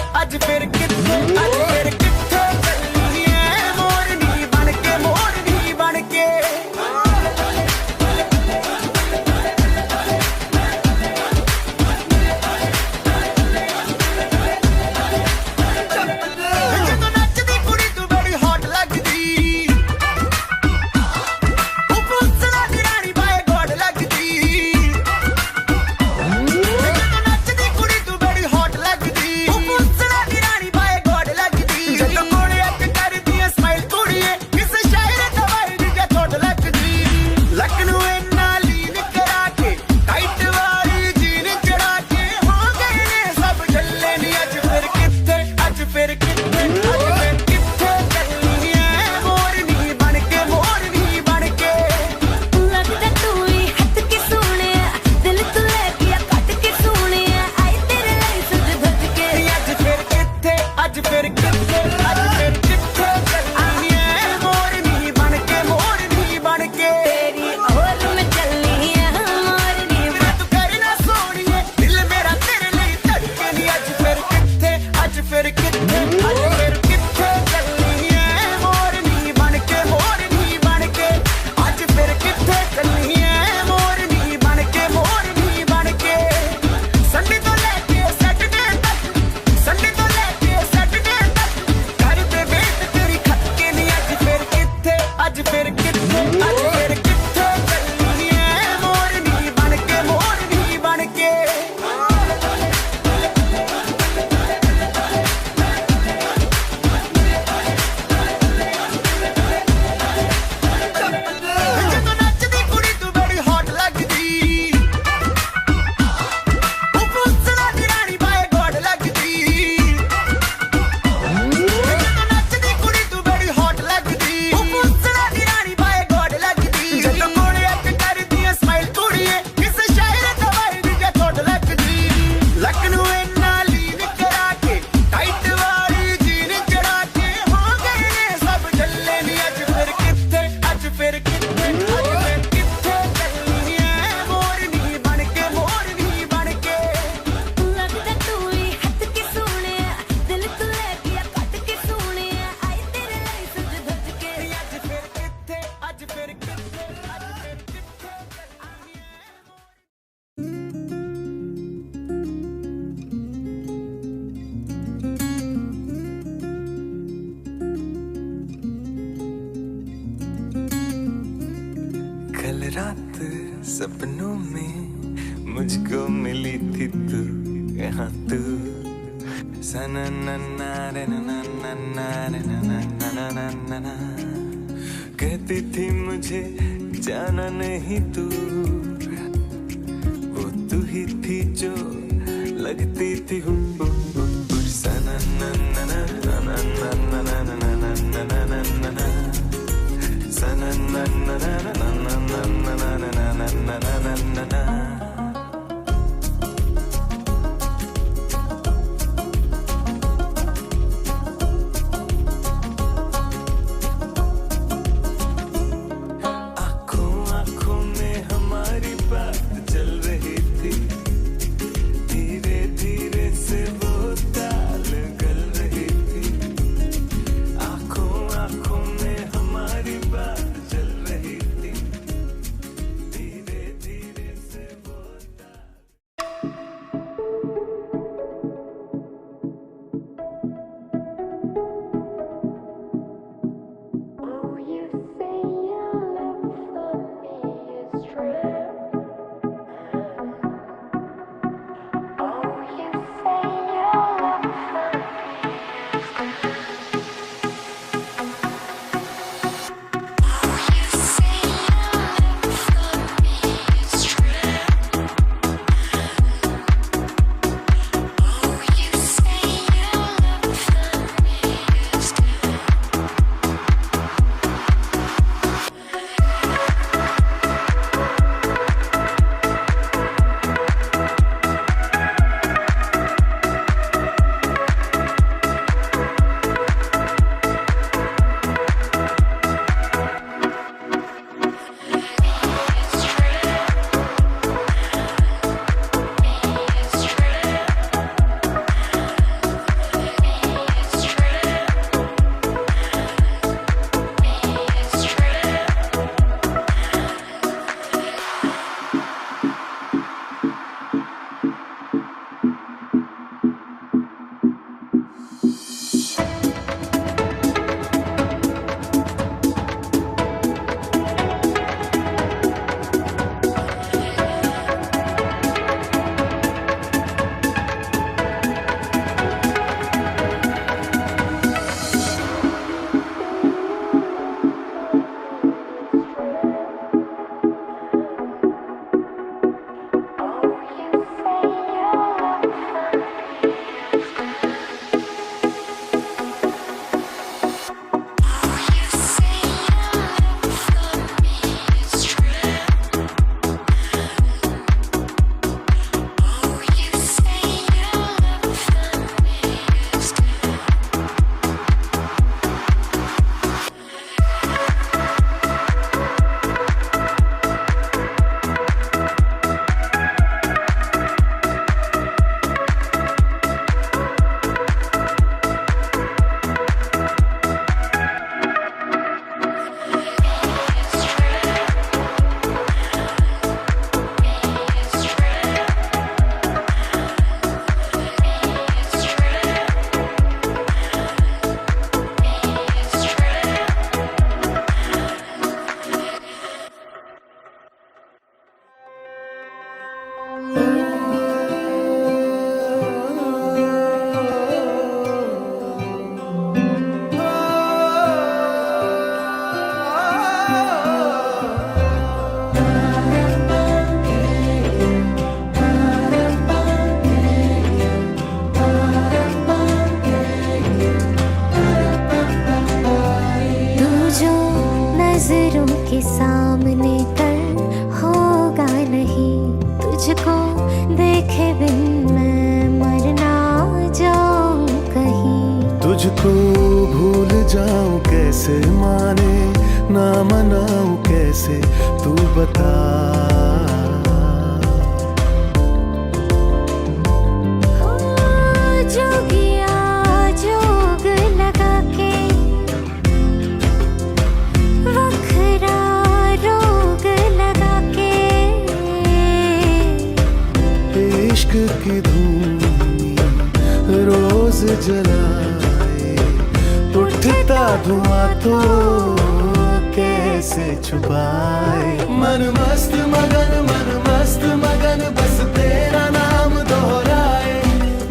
सपनों में मुझको मिली थी तू, यहाँ तू सना कहती थी मुझे जाना नहीं तू, वो तू ही थी जो लगती थी के सामने कर होगा नहीं, तुझको देखे बिन मैं मर ना जाऊं कहीं। तुझको भूल जाऊं कैसे, माने ना मनाऊं कैसे, तू बता। की धूम रोज जलाए, उठता धुआं तो कैसे कैसे छुपाए। मन मस्त मगन बस तेरा नाम दोहराए।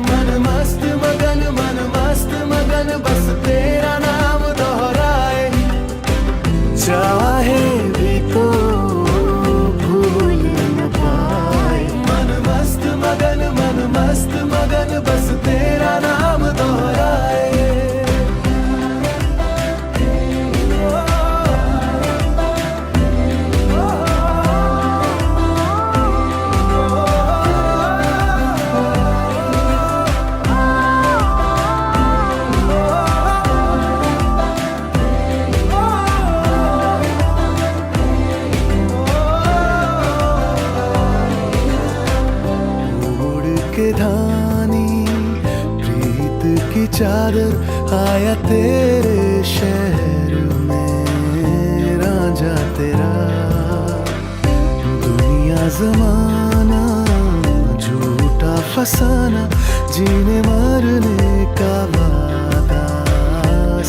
मन मस्त मगन बस तेरा नाम दोहराए। चाहे भी तो भूल न पाए। मन मस्त मगन बस तेरा नाम दोहराए। धानी प्रीत की चादर आया तेरे शहर में रांझा तेरा। दुनिया जमाना झूठा फसाना जीने मरने का वादा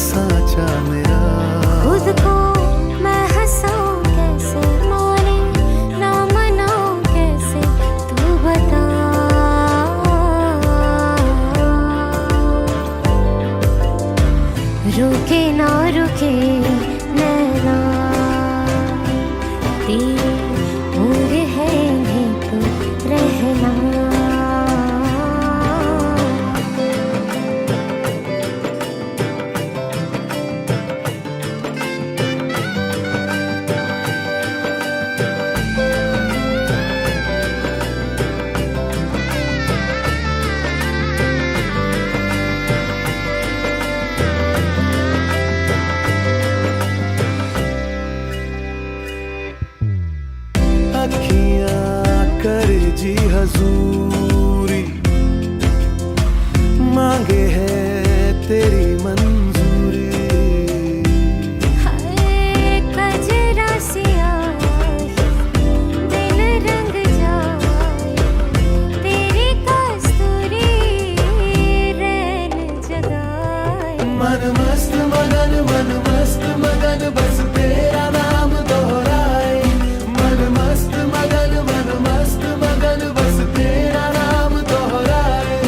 साचा मेरा। खुद को मैं हंसाऊं कैसे माने ना मनाऊं कैसे तू बता। रुके ना रुके नैना तेरे पूरे हैं भी तो रहना। अखियां करे जी हजूरी मांगे है तेरी मंजूरी। कजरा सियाही दिल रंग जाए तेरी कस्तूरी रैन जगाए। मन मस्त मगन बस तेरा नाम दोहराए। मन मस्त मगन बस तेरा नाम दोहराए।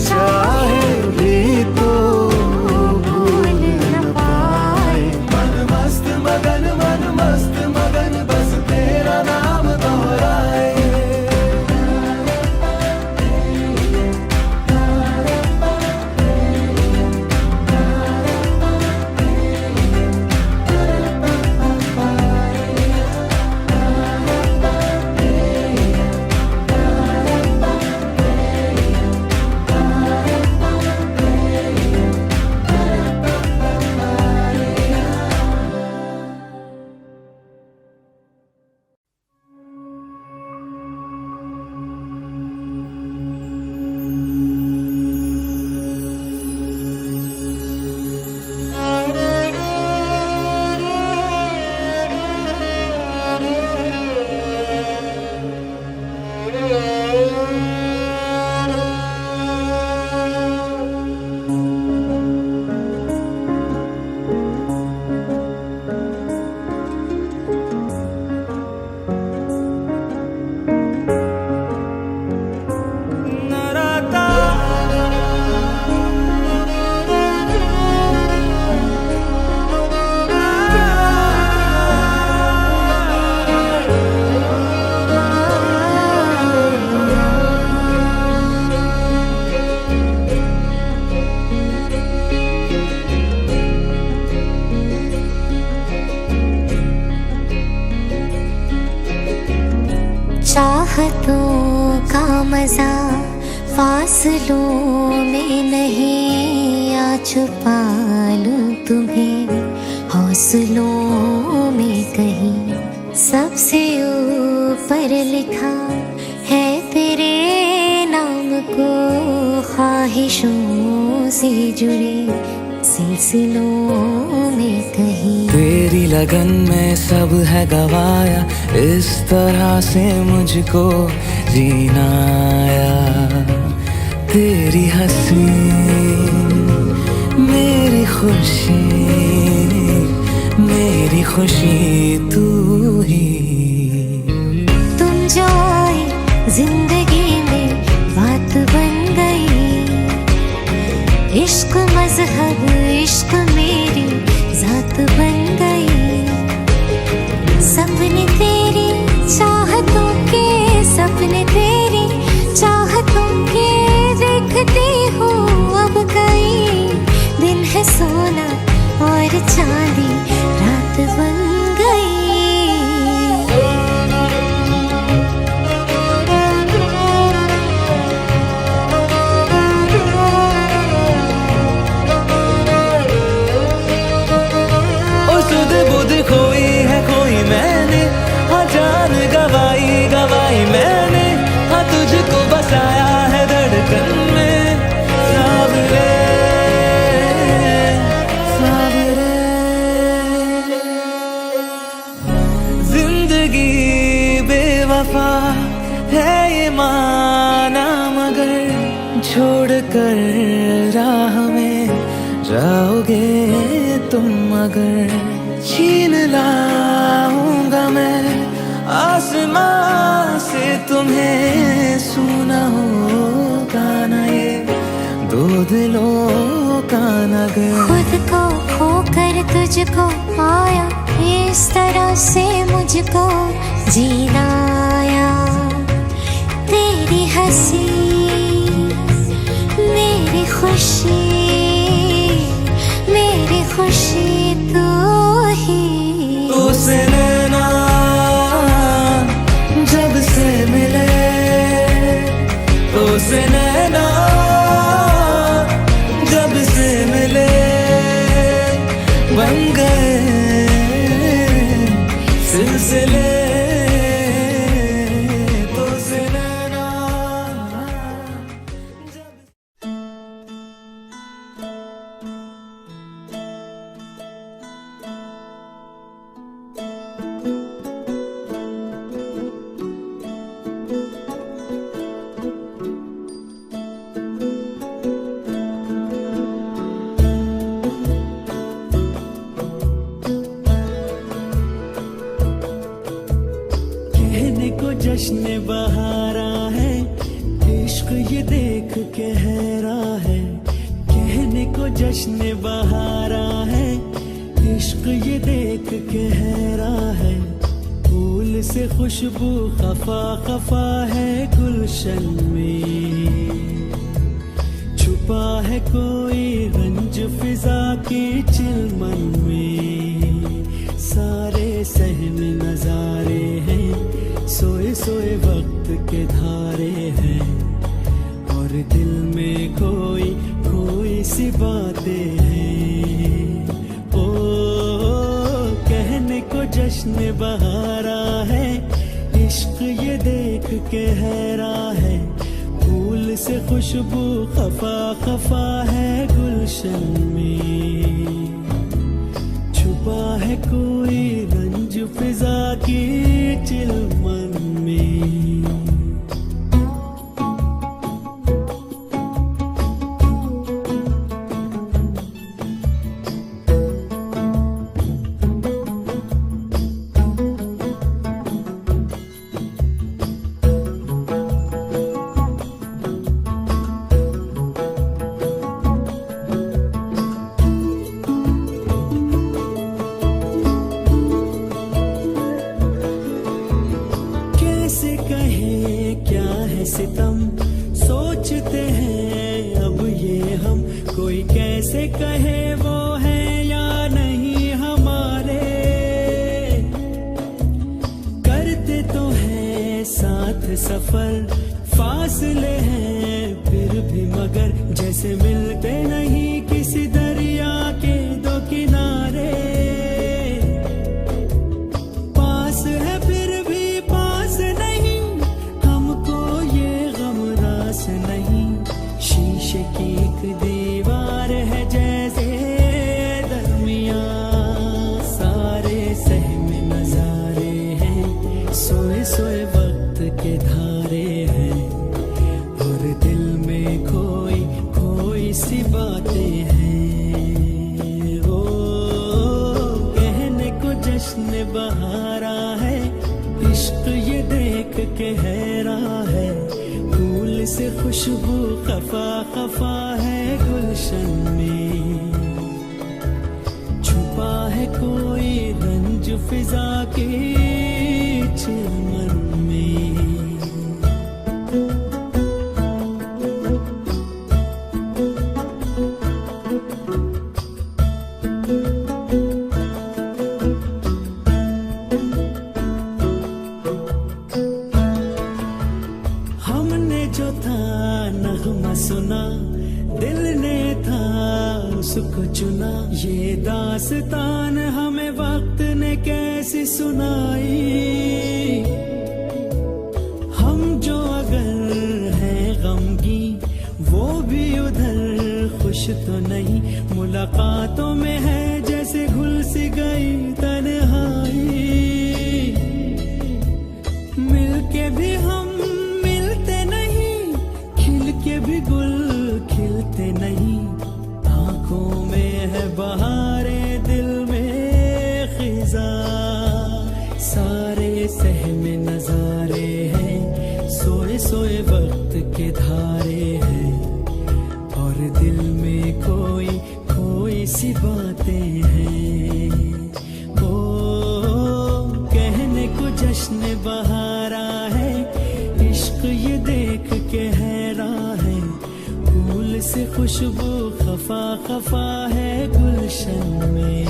चाहे भी तो भूल न पाए। मन मस्त मगन बस तेरा नाम दोहराए। चाहतों का मजा फासलों में नहीं आ छुपा लूं तुम्हें हौसलों में कहीं। सबसे ऊपर लिखा है तेरे नाम को ख्वाहिशों से जुड़े सिलसिलों में कहीं। तेरी लगन में सब है गवाया, इस तरह से मुझको जीना आया। तेरी हंसी मेरी खुशी, मेरी खुशी तू ही। तुम जो आए जिंदगी में बात बन गई, इश्क मजहब इश्क मेरी जात बन गई। सपने तेरी चाहतों के, सपने तेरी चाहतों के देखती हूँ अब कई। दिन है सोना और चांदी रात बन गई। सुध बुध खोई है खोई मैंने, हाँ जान गवाई गवाई मैंने, हाँ तुझको बसाया है धड़कन में। सावरे सावरे जिंदगी बेवफा है ये माना, मगर छोड़ कर राह में जाओगे तुम अगर। छीन लाऊंगा मैं आसमां से तुम्हें, सुना होगा ना ये दो दिलों का नगर। खुद को खोकर तुझको पाया, इस तरह से मुझको जीना आया। तेरी हंसी मेरी खुशी, मेरी खुशी तू ही। तो से नैना जब से मिले, तो से नैना जब से मिले, बन गए सिलसिले। तो से नैना जश्न बहारा है, इश्क ये देख के हैरा है। कहने को जश्न बहारा है, इश्क ये देख के हैरा है। फूल से खुशबू खफा खफा है गुलशन में, छुपा है कोई रंज फिजा की चिलमन में। सारे सहम नजारे हैं, सोए सोए वक्त के धारे हैं, और दिल में कोई कोई सी बातें हैं। ओ कहने को जश्न बहारा है, इश्क ये देख के हैरा है। फूल से खुशबू खफा खफा है गुलशन में, छुपा है कोई रंज फिजा की चिलमन में। सितम सोचते हैं अब ये हम, कोई कैसे कहे वो है या नहीं हमारे। करते तो हैं साथ सफर, फासले हैं फिर भी मगर, जैसे मिलते नहीं किसी दरिया के दो किनारे। पास है फिर भी पास नहीं, हमको ये गम रास नहीं। शीशे की एक दीवार है जैसे दरमियां, सारे सहमे नजारे हैं, सोए सोए वक्त के धारे हैं, और दिल में कोई कोई खुशबू खफा खफा है गुलशन में, छुपा है कोई रंज फिजा के चिलमन में। हमने जो था नगमा सुना, दिल ने था उसको चुना। ये दास्तान हमें वक्त ने कैसी सुनाई। हम जो अगर हैं गमगी, वो भी उधर खुश तो नहीं। मुलाकातों में है जैसे घुल सी गई तन्हाई। मिलके भी हम मिलते नहीं, खिल के भी गुल खिलते नहीं। आंखों में है बहारे, दिल में खिजा, सारे सहमे नजारे हैं। सोए सोए वक्त के धारे हैं, और दिल में कोई कोई सी बातें हैं। ओ कहने को जश्न बहारा है, इश्क ये देख के हैरान है। फूल से खुशबू खफा खफा है गुलशन में,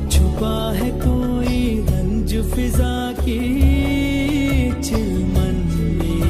छुपा है कोई रंज फिजा की चिलमन में।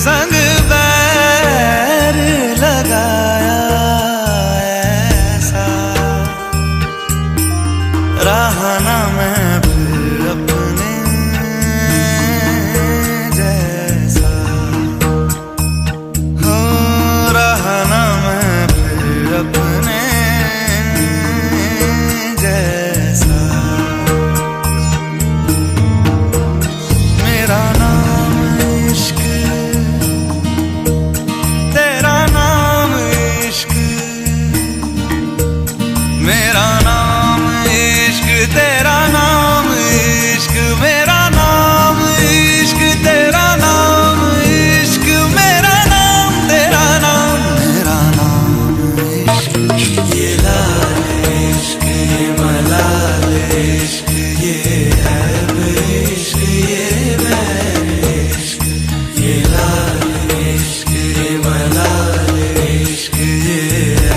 संग बैर लगाया ऐसा, रहा ना मैं फिर अपने जैसा, हो रहा ना मैं फिर अपने जैसा। मेरा नाम इश्क, तेरा नाम इश्क, मेरा नाम इश्क, तेरा नाम इश्क, मेरा नाम इश्क, तेरा नाम इश्क, मेरा नाम तेरा नाम, मेरा नाम इश्क। ये लाल इश्क, ये मलाल इश्क, ये ऐब इश्क, ये बैर इश्क, ये लाल इश्क, ये मलाल इश्क, ये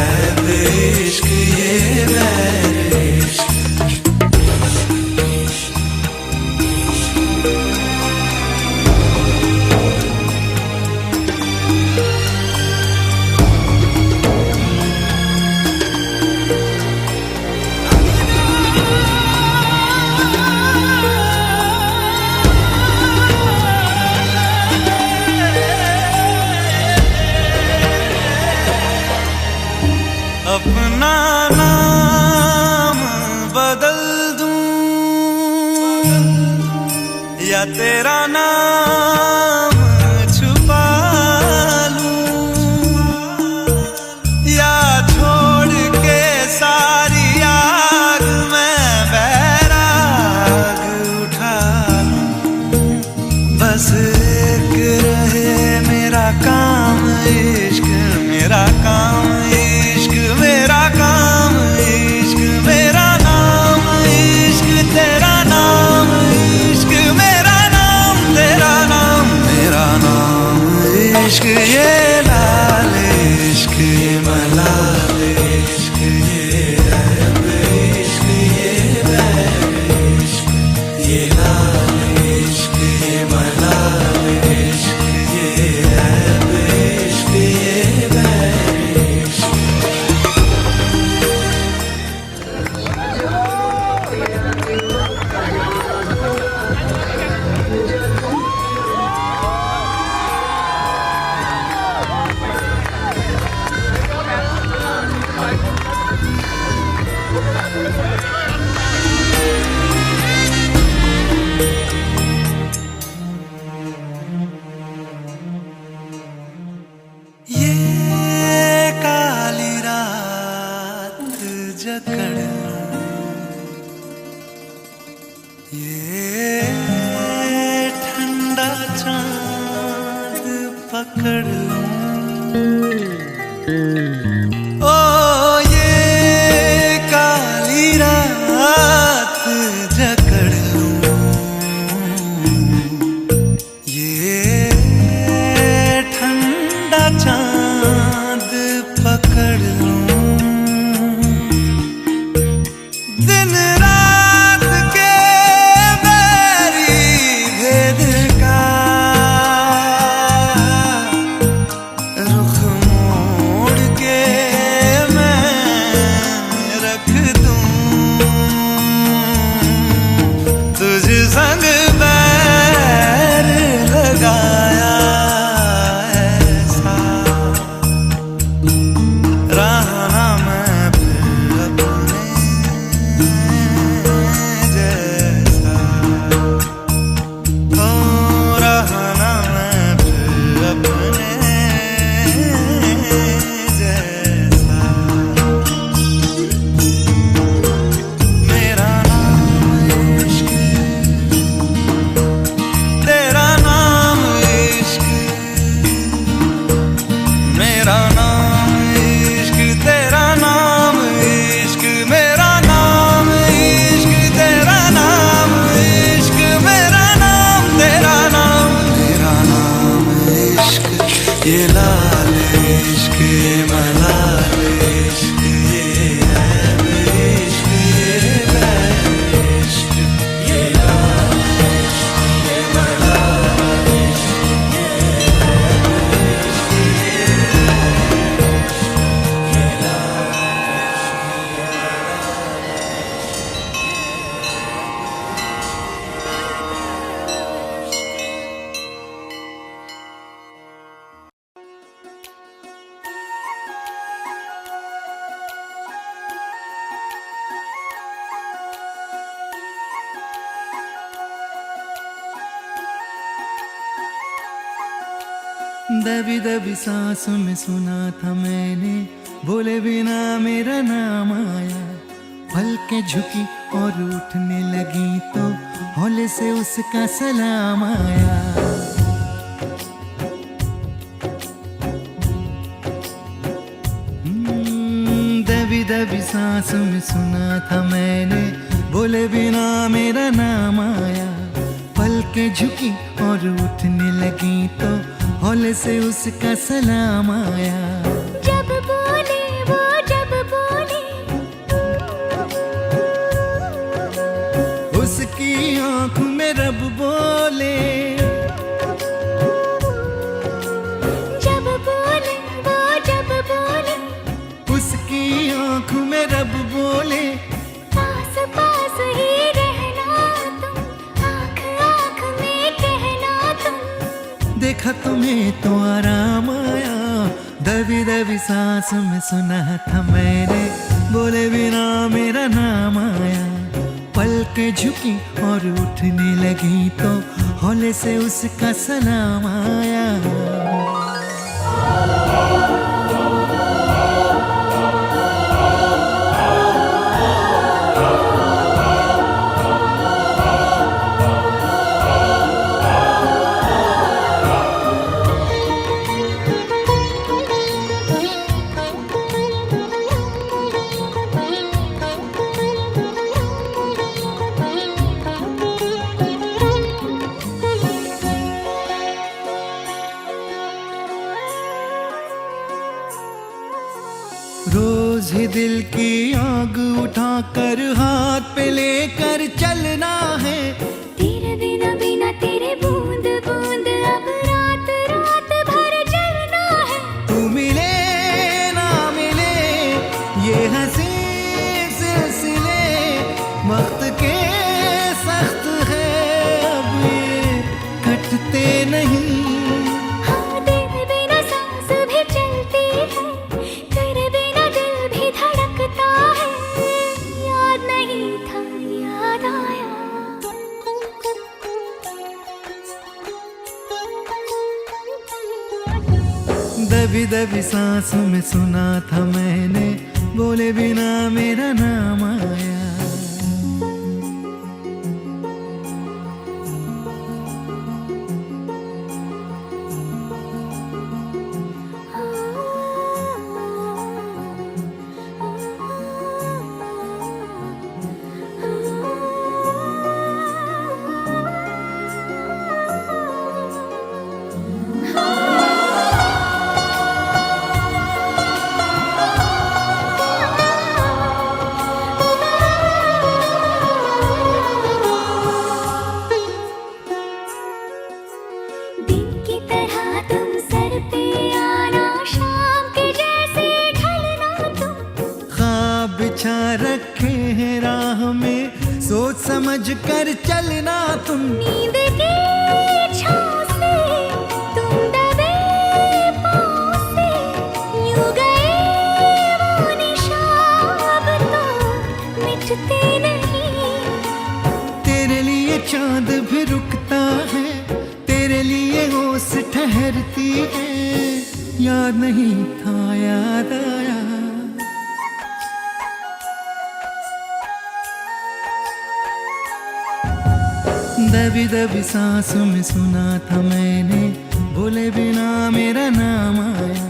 ऐब इश्क, ये बैर इश्क। अपना नाम बदल दूं या तेरा नाम छुपा लूं, या छोड़ के सारी आग मैं बैराग उठा लूं। बस एक रहे मेरा काम इश्क, मेरा काम इश्क, मेरा काम इश्क, मेरा नाम इश्क, तेरा नाम इश्क, मेरा नाम तेरा नाम, मेरा नाम इश्क। ये लाल इश्क, ये मलाल इश्क, ये ऐब इश्क, ये बैर इश्क, ये लाल इश्क, ये मलाल इश्क, ये ऐब इश्क, ये बैर इश्क। ये काली रात जकड़ लूं, ये ठंडा चांद पकड़ लूं, ओ ये काली रात जकड़ लूं, ये ठंडा चांद पकड़ लूं। दिन रात के बैरी भेद का रुख मोड़ के मैं रख दूं, तुझ संग बैर लगाया ऐसा, रहा ना मैं फिर अपने जैसा, हो रहा ना मैं फिर अपने जैसा। मेरा नाम इश्क, तेरा नाम इश्क, मेरा नाम इश्क, तेरा नाम इश्क, मेरा नाम इश्क, तेरा नाम इश्क, मेरा नाम तेरा नाम, मेरा नाम इश्क। ये लाल इश्क, ये मलाल इश्क, ये ऐब इश्क, ये बैर इश्क, ये लाल इश्क, ये मलाल इश्क, ये दबी दबी सांसों में सुना था मैंने, बोले बिना मेरा नाम आया। पलकें झुकी और उठने लगी तो हौले से उसका सलाम आया। दबी दबी सांसों में सुना था मैंने, बोले बिना मेरा नाम आया। पलकें झुकी और उठने लगी तो हौले से उसका सलाम आया। जब बोले वो जब बोले, उसकी आंखों में रब बोले। जब बोले वो जब बोले, उसकी आंखों में रब बोले। पास पास ही रहना तुम, आँख आँख में कहना तुम। देखा तुम्हें तो आराम आया। दबी दबी सांसों में सुना था मैंने, बोले बिना मेरा नाम आया। पलकें झुकी और उठने लगी तो हौले से उसका सलाम आया। रोज ही दिल की आग उठाकर हाथ पे लेकर चलना है। तेरे बिना बिना तेरे बूंद बूंद अब रात रात भर जलना है। तू मिले ना मिले ये हंसी सिलसिले वक्त के सख्त है, अब ये कटते नहीं। हाँ तेरे बिना सांस भी चलती है, तेरे बिना दिल भी धड़कता है। याद नहीं था याद आया। दबी दबी सांसों में सुना था मैंने, बोले बिना मेरा नाम आया। दिन की तरह तुम सर पे आना, शाम के जैसे ढलना तुम। ख्वाब बिछा रखे हैं राह में, सोच समझ कर चलना तुम। नींद की छाँव से तुम दबे पाँव से, यूं गए वो निशाब तो मिटते नहीं। तेरे लिए चांद भी रुकता है, तेरे लिए होश ठहरती है। याद नहीं था याद आया। दबी दबी सांसों में सुना था मैंने, बोले बिना मेरा नाम आया।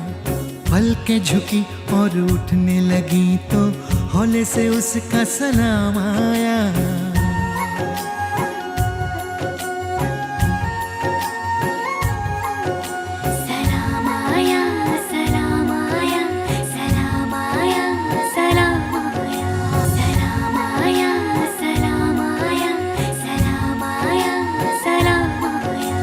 पलकें झुकी और उठने लगी तो हौले से उसका सलाम आया। सलाम आया सलाम आया सलाम आया सलाम आया सलाम आया सलाम आया सलाम आया सलाम आया।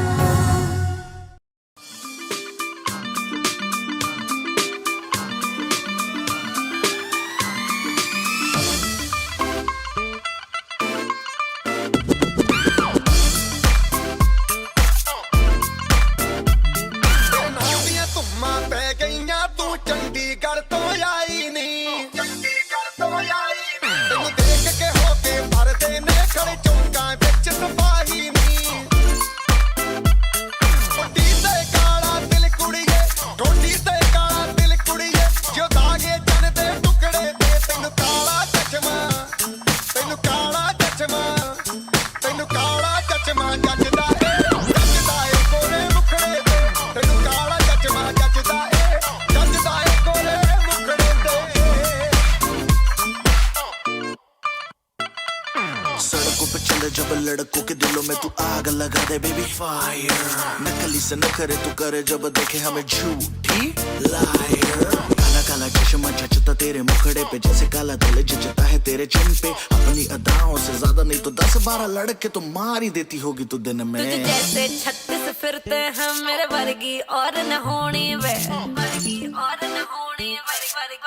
आग लगा दे बेबी फायर। नकली से न करे तू करे जब देखे हमें झूठी लायर। काला काला चश्मा जचता तेरे मुखड़े पे जैसे काला दिल जचता है तेरे चिन पे। अपनी अदाओं से ज्यादा नहीं तो 10-12 लड़के तो मार ही देती होगी तू दिन में। तुझे जैसे 36 फिरते हैं मेरे वर्गी और न होनी वे, वर्गी और न होनी,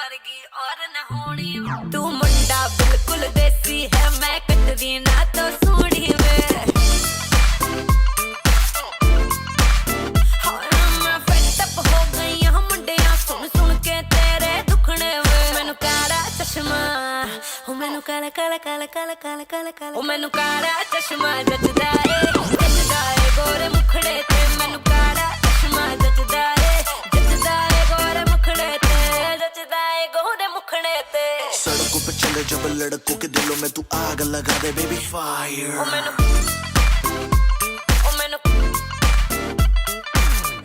वर्गी और न होनी। तू मुंडा बिल्कुल देसी है, मैं कटरी ना तो सोनी वे। मैं फेड अप हो गई हूं मुंडिया सुन सुन के तेरे दुखने वे। मैनू काला चश्मा, ओ मैनू काला काला काला काला काला काला काला, ओ मैनू काला चश्मा जचदा है गोरे मुखड़े ते। मैनू काला चश्मा जचदा है गोरे मुखड़े ते, जचदा है गोरे मुखड़े ते। सड़कों पे चले जब लड़कों के दिलों में तू आग लगा दे बेबी फायर।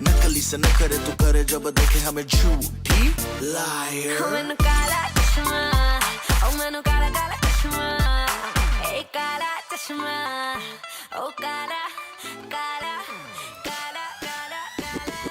नकली से न करे तू करे जब देखे हमें झूठी लायर। मैनू काला चश्मा, ओ मैनू काला काला चश्मा, ए काला चश्मा, ओ काला काला काला काला काला।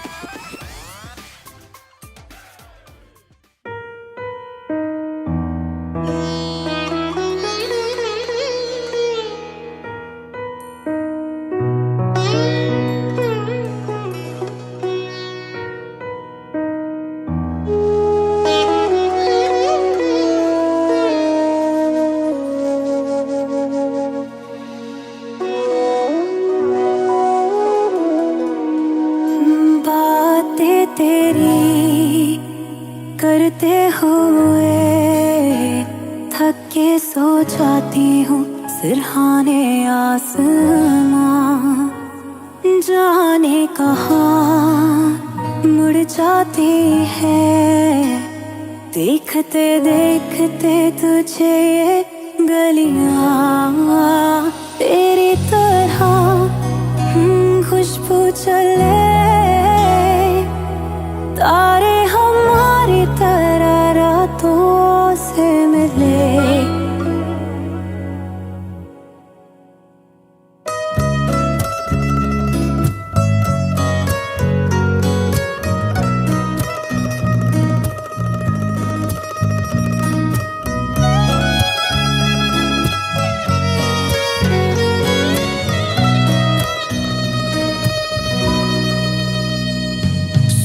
तेरी करते हुए थक के सो जाती हूँ सिरहाने आसमां। जाने कहाँ मुड़ जाती है देखते देखते तुझे ये गलियाँ। तेरी तरह खुशबू चले तारे हमारी तरह रातों से मिले।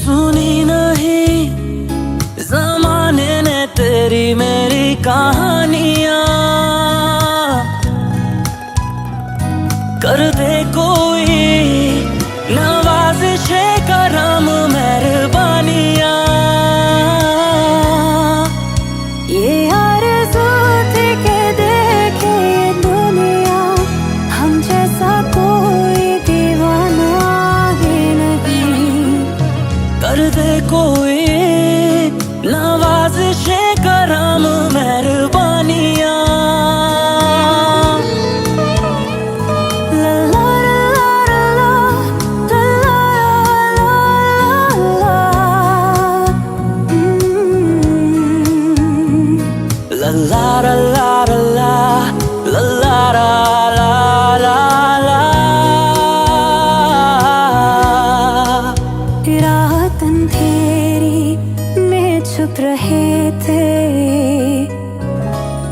सुनी नहीं जमाने ने तेरी मेरी कहानियां, कर दे कोई नवाज़िशे करम मेहरबानियां। ये आरज़ू थी के देखे ये दुनिया हम जैसा कोई दीवाना ही नहीं। कर दे कोई नवाज़िशे करम मेहरबानियां। रात अंधेरी में छुप रहे थे,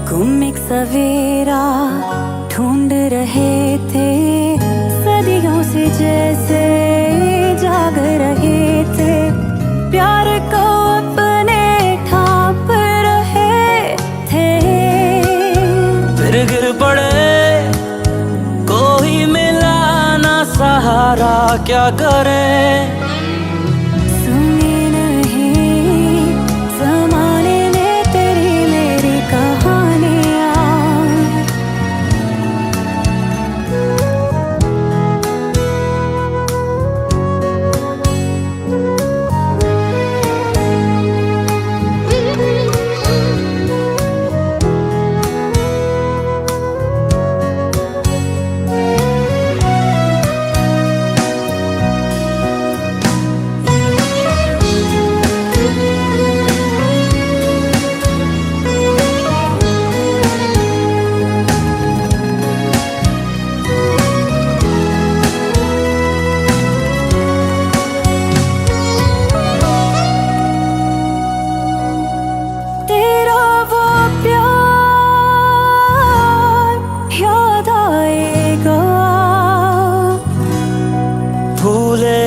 गुम एक सवेरा ढूंढ रहे थे। सदियों से जैसे जाग रहे थे, प्यार को अपने ढांप रहे थे। फिर गिर पड़े कोई मिला ना सहारा, क्या करे सुनी नहीं ज़माने ने तेरी मेरी कहानियाँ।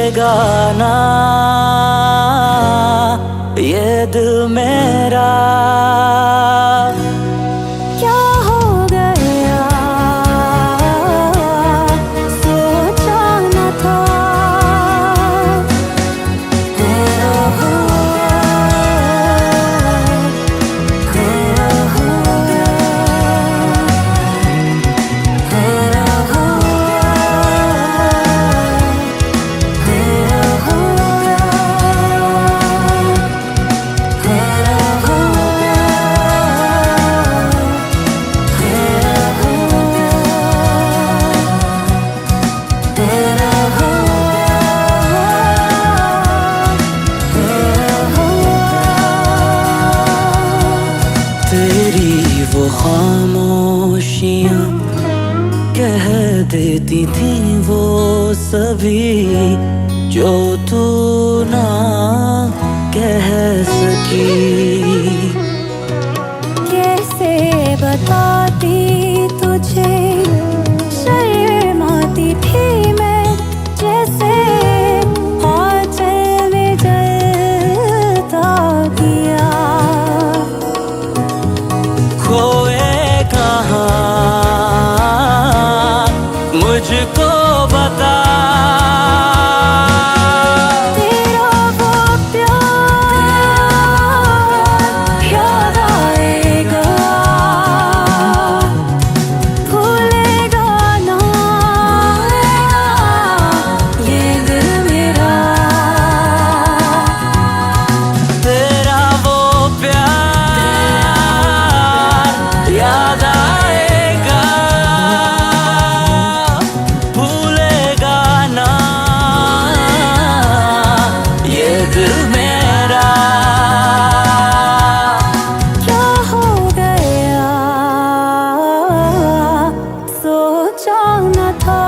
भूलेगा ना ये दिल मेरा। क्या हो गया सोचा न था, तेरा हुआ, तेरा हुआ, तेरा हुआ, तेरा हुआ, तेरा हुआ, तेरा हुआ, तेरा हुआ। तेरी वो खामोशियाँ कह देती थी वो सभी जो तू ना कह सकी। कैसे बताती तुझे शर्माती थी मैं, जैसे आंचल में जलता दिया। खोए कहाँ मुझको बता, तेरा वो प्यार याद आएगा, भूलेगा ना ये दिल मेरा। तेरा वो प्यार याद आएगा, भूलेगा ना ये दिल मेरा। क्या हो गया सोचा न था,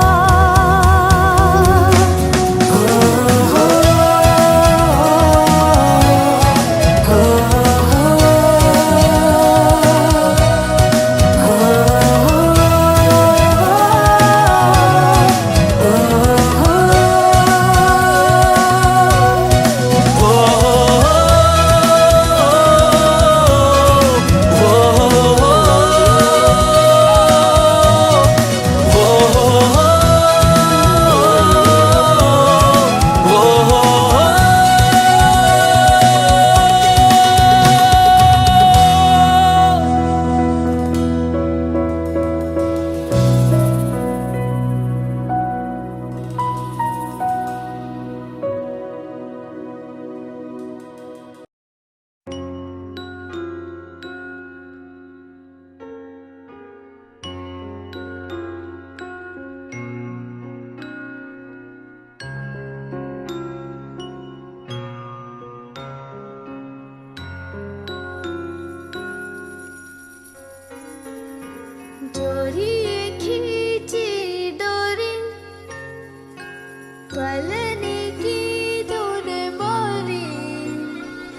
हो हो हो डोरी खींची डोरी पलने की धुन बोली,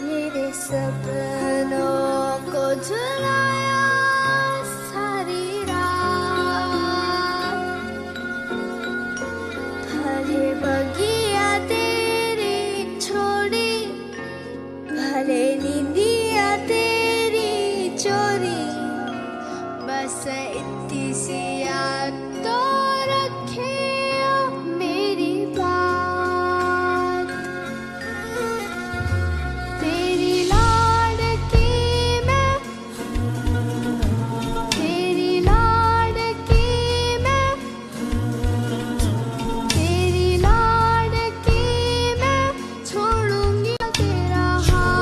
मेरे सपनों को झुलाया सारी रात। भले बगिया तेरी छोड़ी, भले नींदिया तेरी चोरी, बस इतनी सी याद तो रखे मेरी बात। तेरी लाडकी मैं, तेरी लाडकी मैं, तेरी लाडकी मैं, छोड़ूंगी ना तेरा हाथ।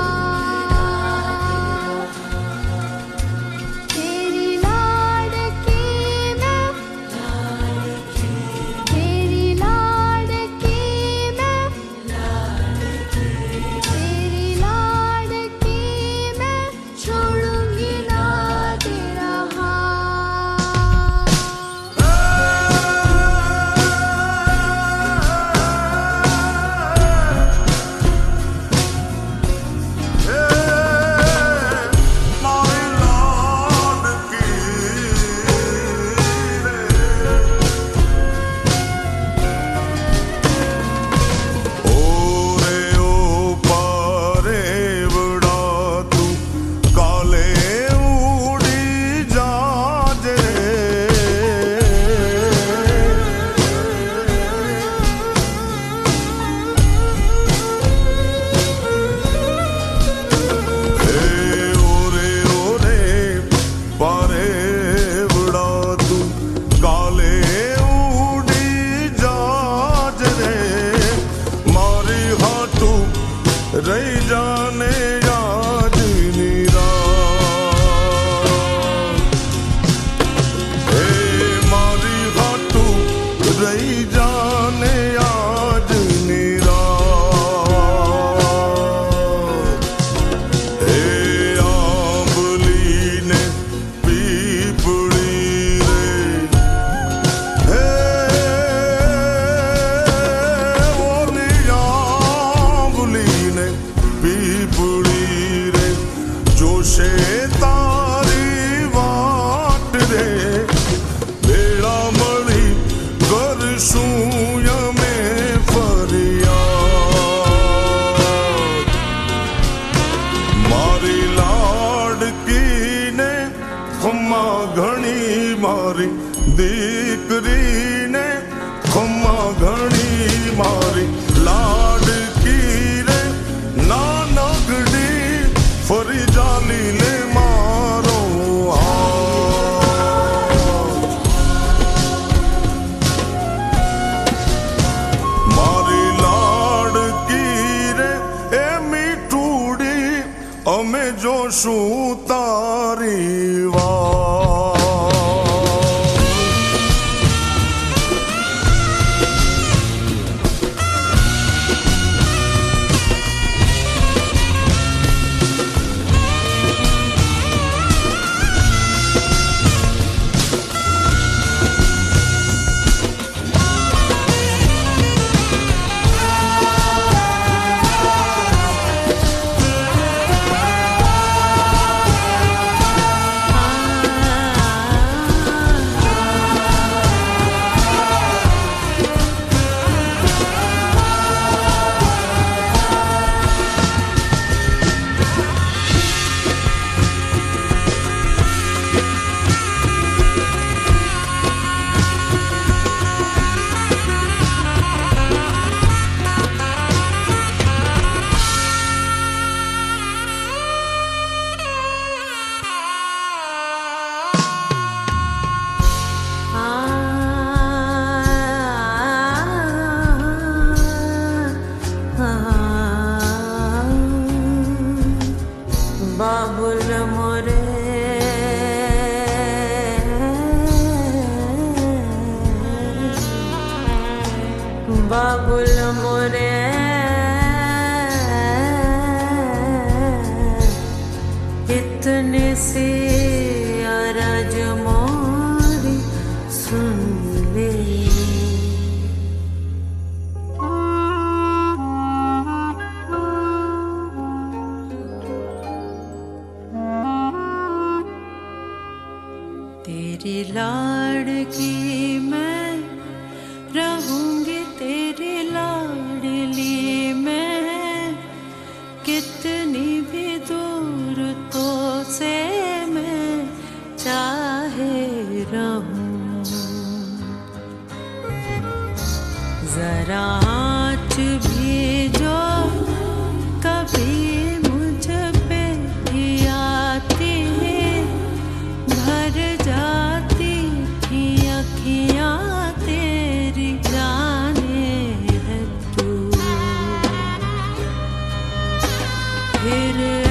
तेरी लाडकी मैं, रही जाने आज नीरा मारी हाथू रही जाने आज नीरा आंबली ने पीपड़ी रे आंबली ने पीपड़ी रे जोशे तारी वाट रे बेड़ा मड़ी कर सूय में फरियाद मारी लाडकी ने खम्मा घणी मारी दीकरी ने खम्मा घणी मारी लाडकी रे नानकड़ी फरी जाली ले मारो मारी लाडकी रे ए मीठूड़ी अमे जोशू तारी वाट बाबुल मोरे बाबुल मोरे इतने से अरज मोरी सुन ले तेरी लाड़की मैं रहूंगी तेरी लाडली मैं कितनी भी दूर तो से मैं चाहे रहूं जरा आँच भी जो कभी मुझ पे ही आती भर जाती थी अखियाँ तेरी जाने है तू फिर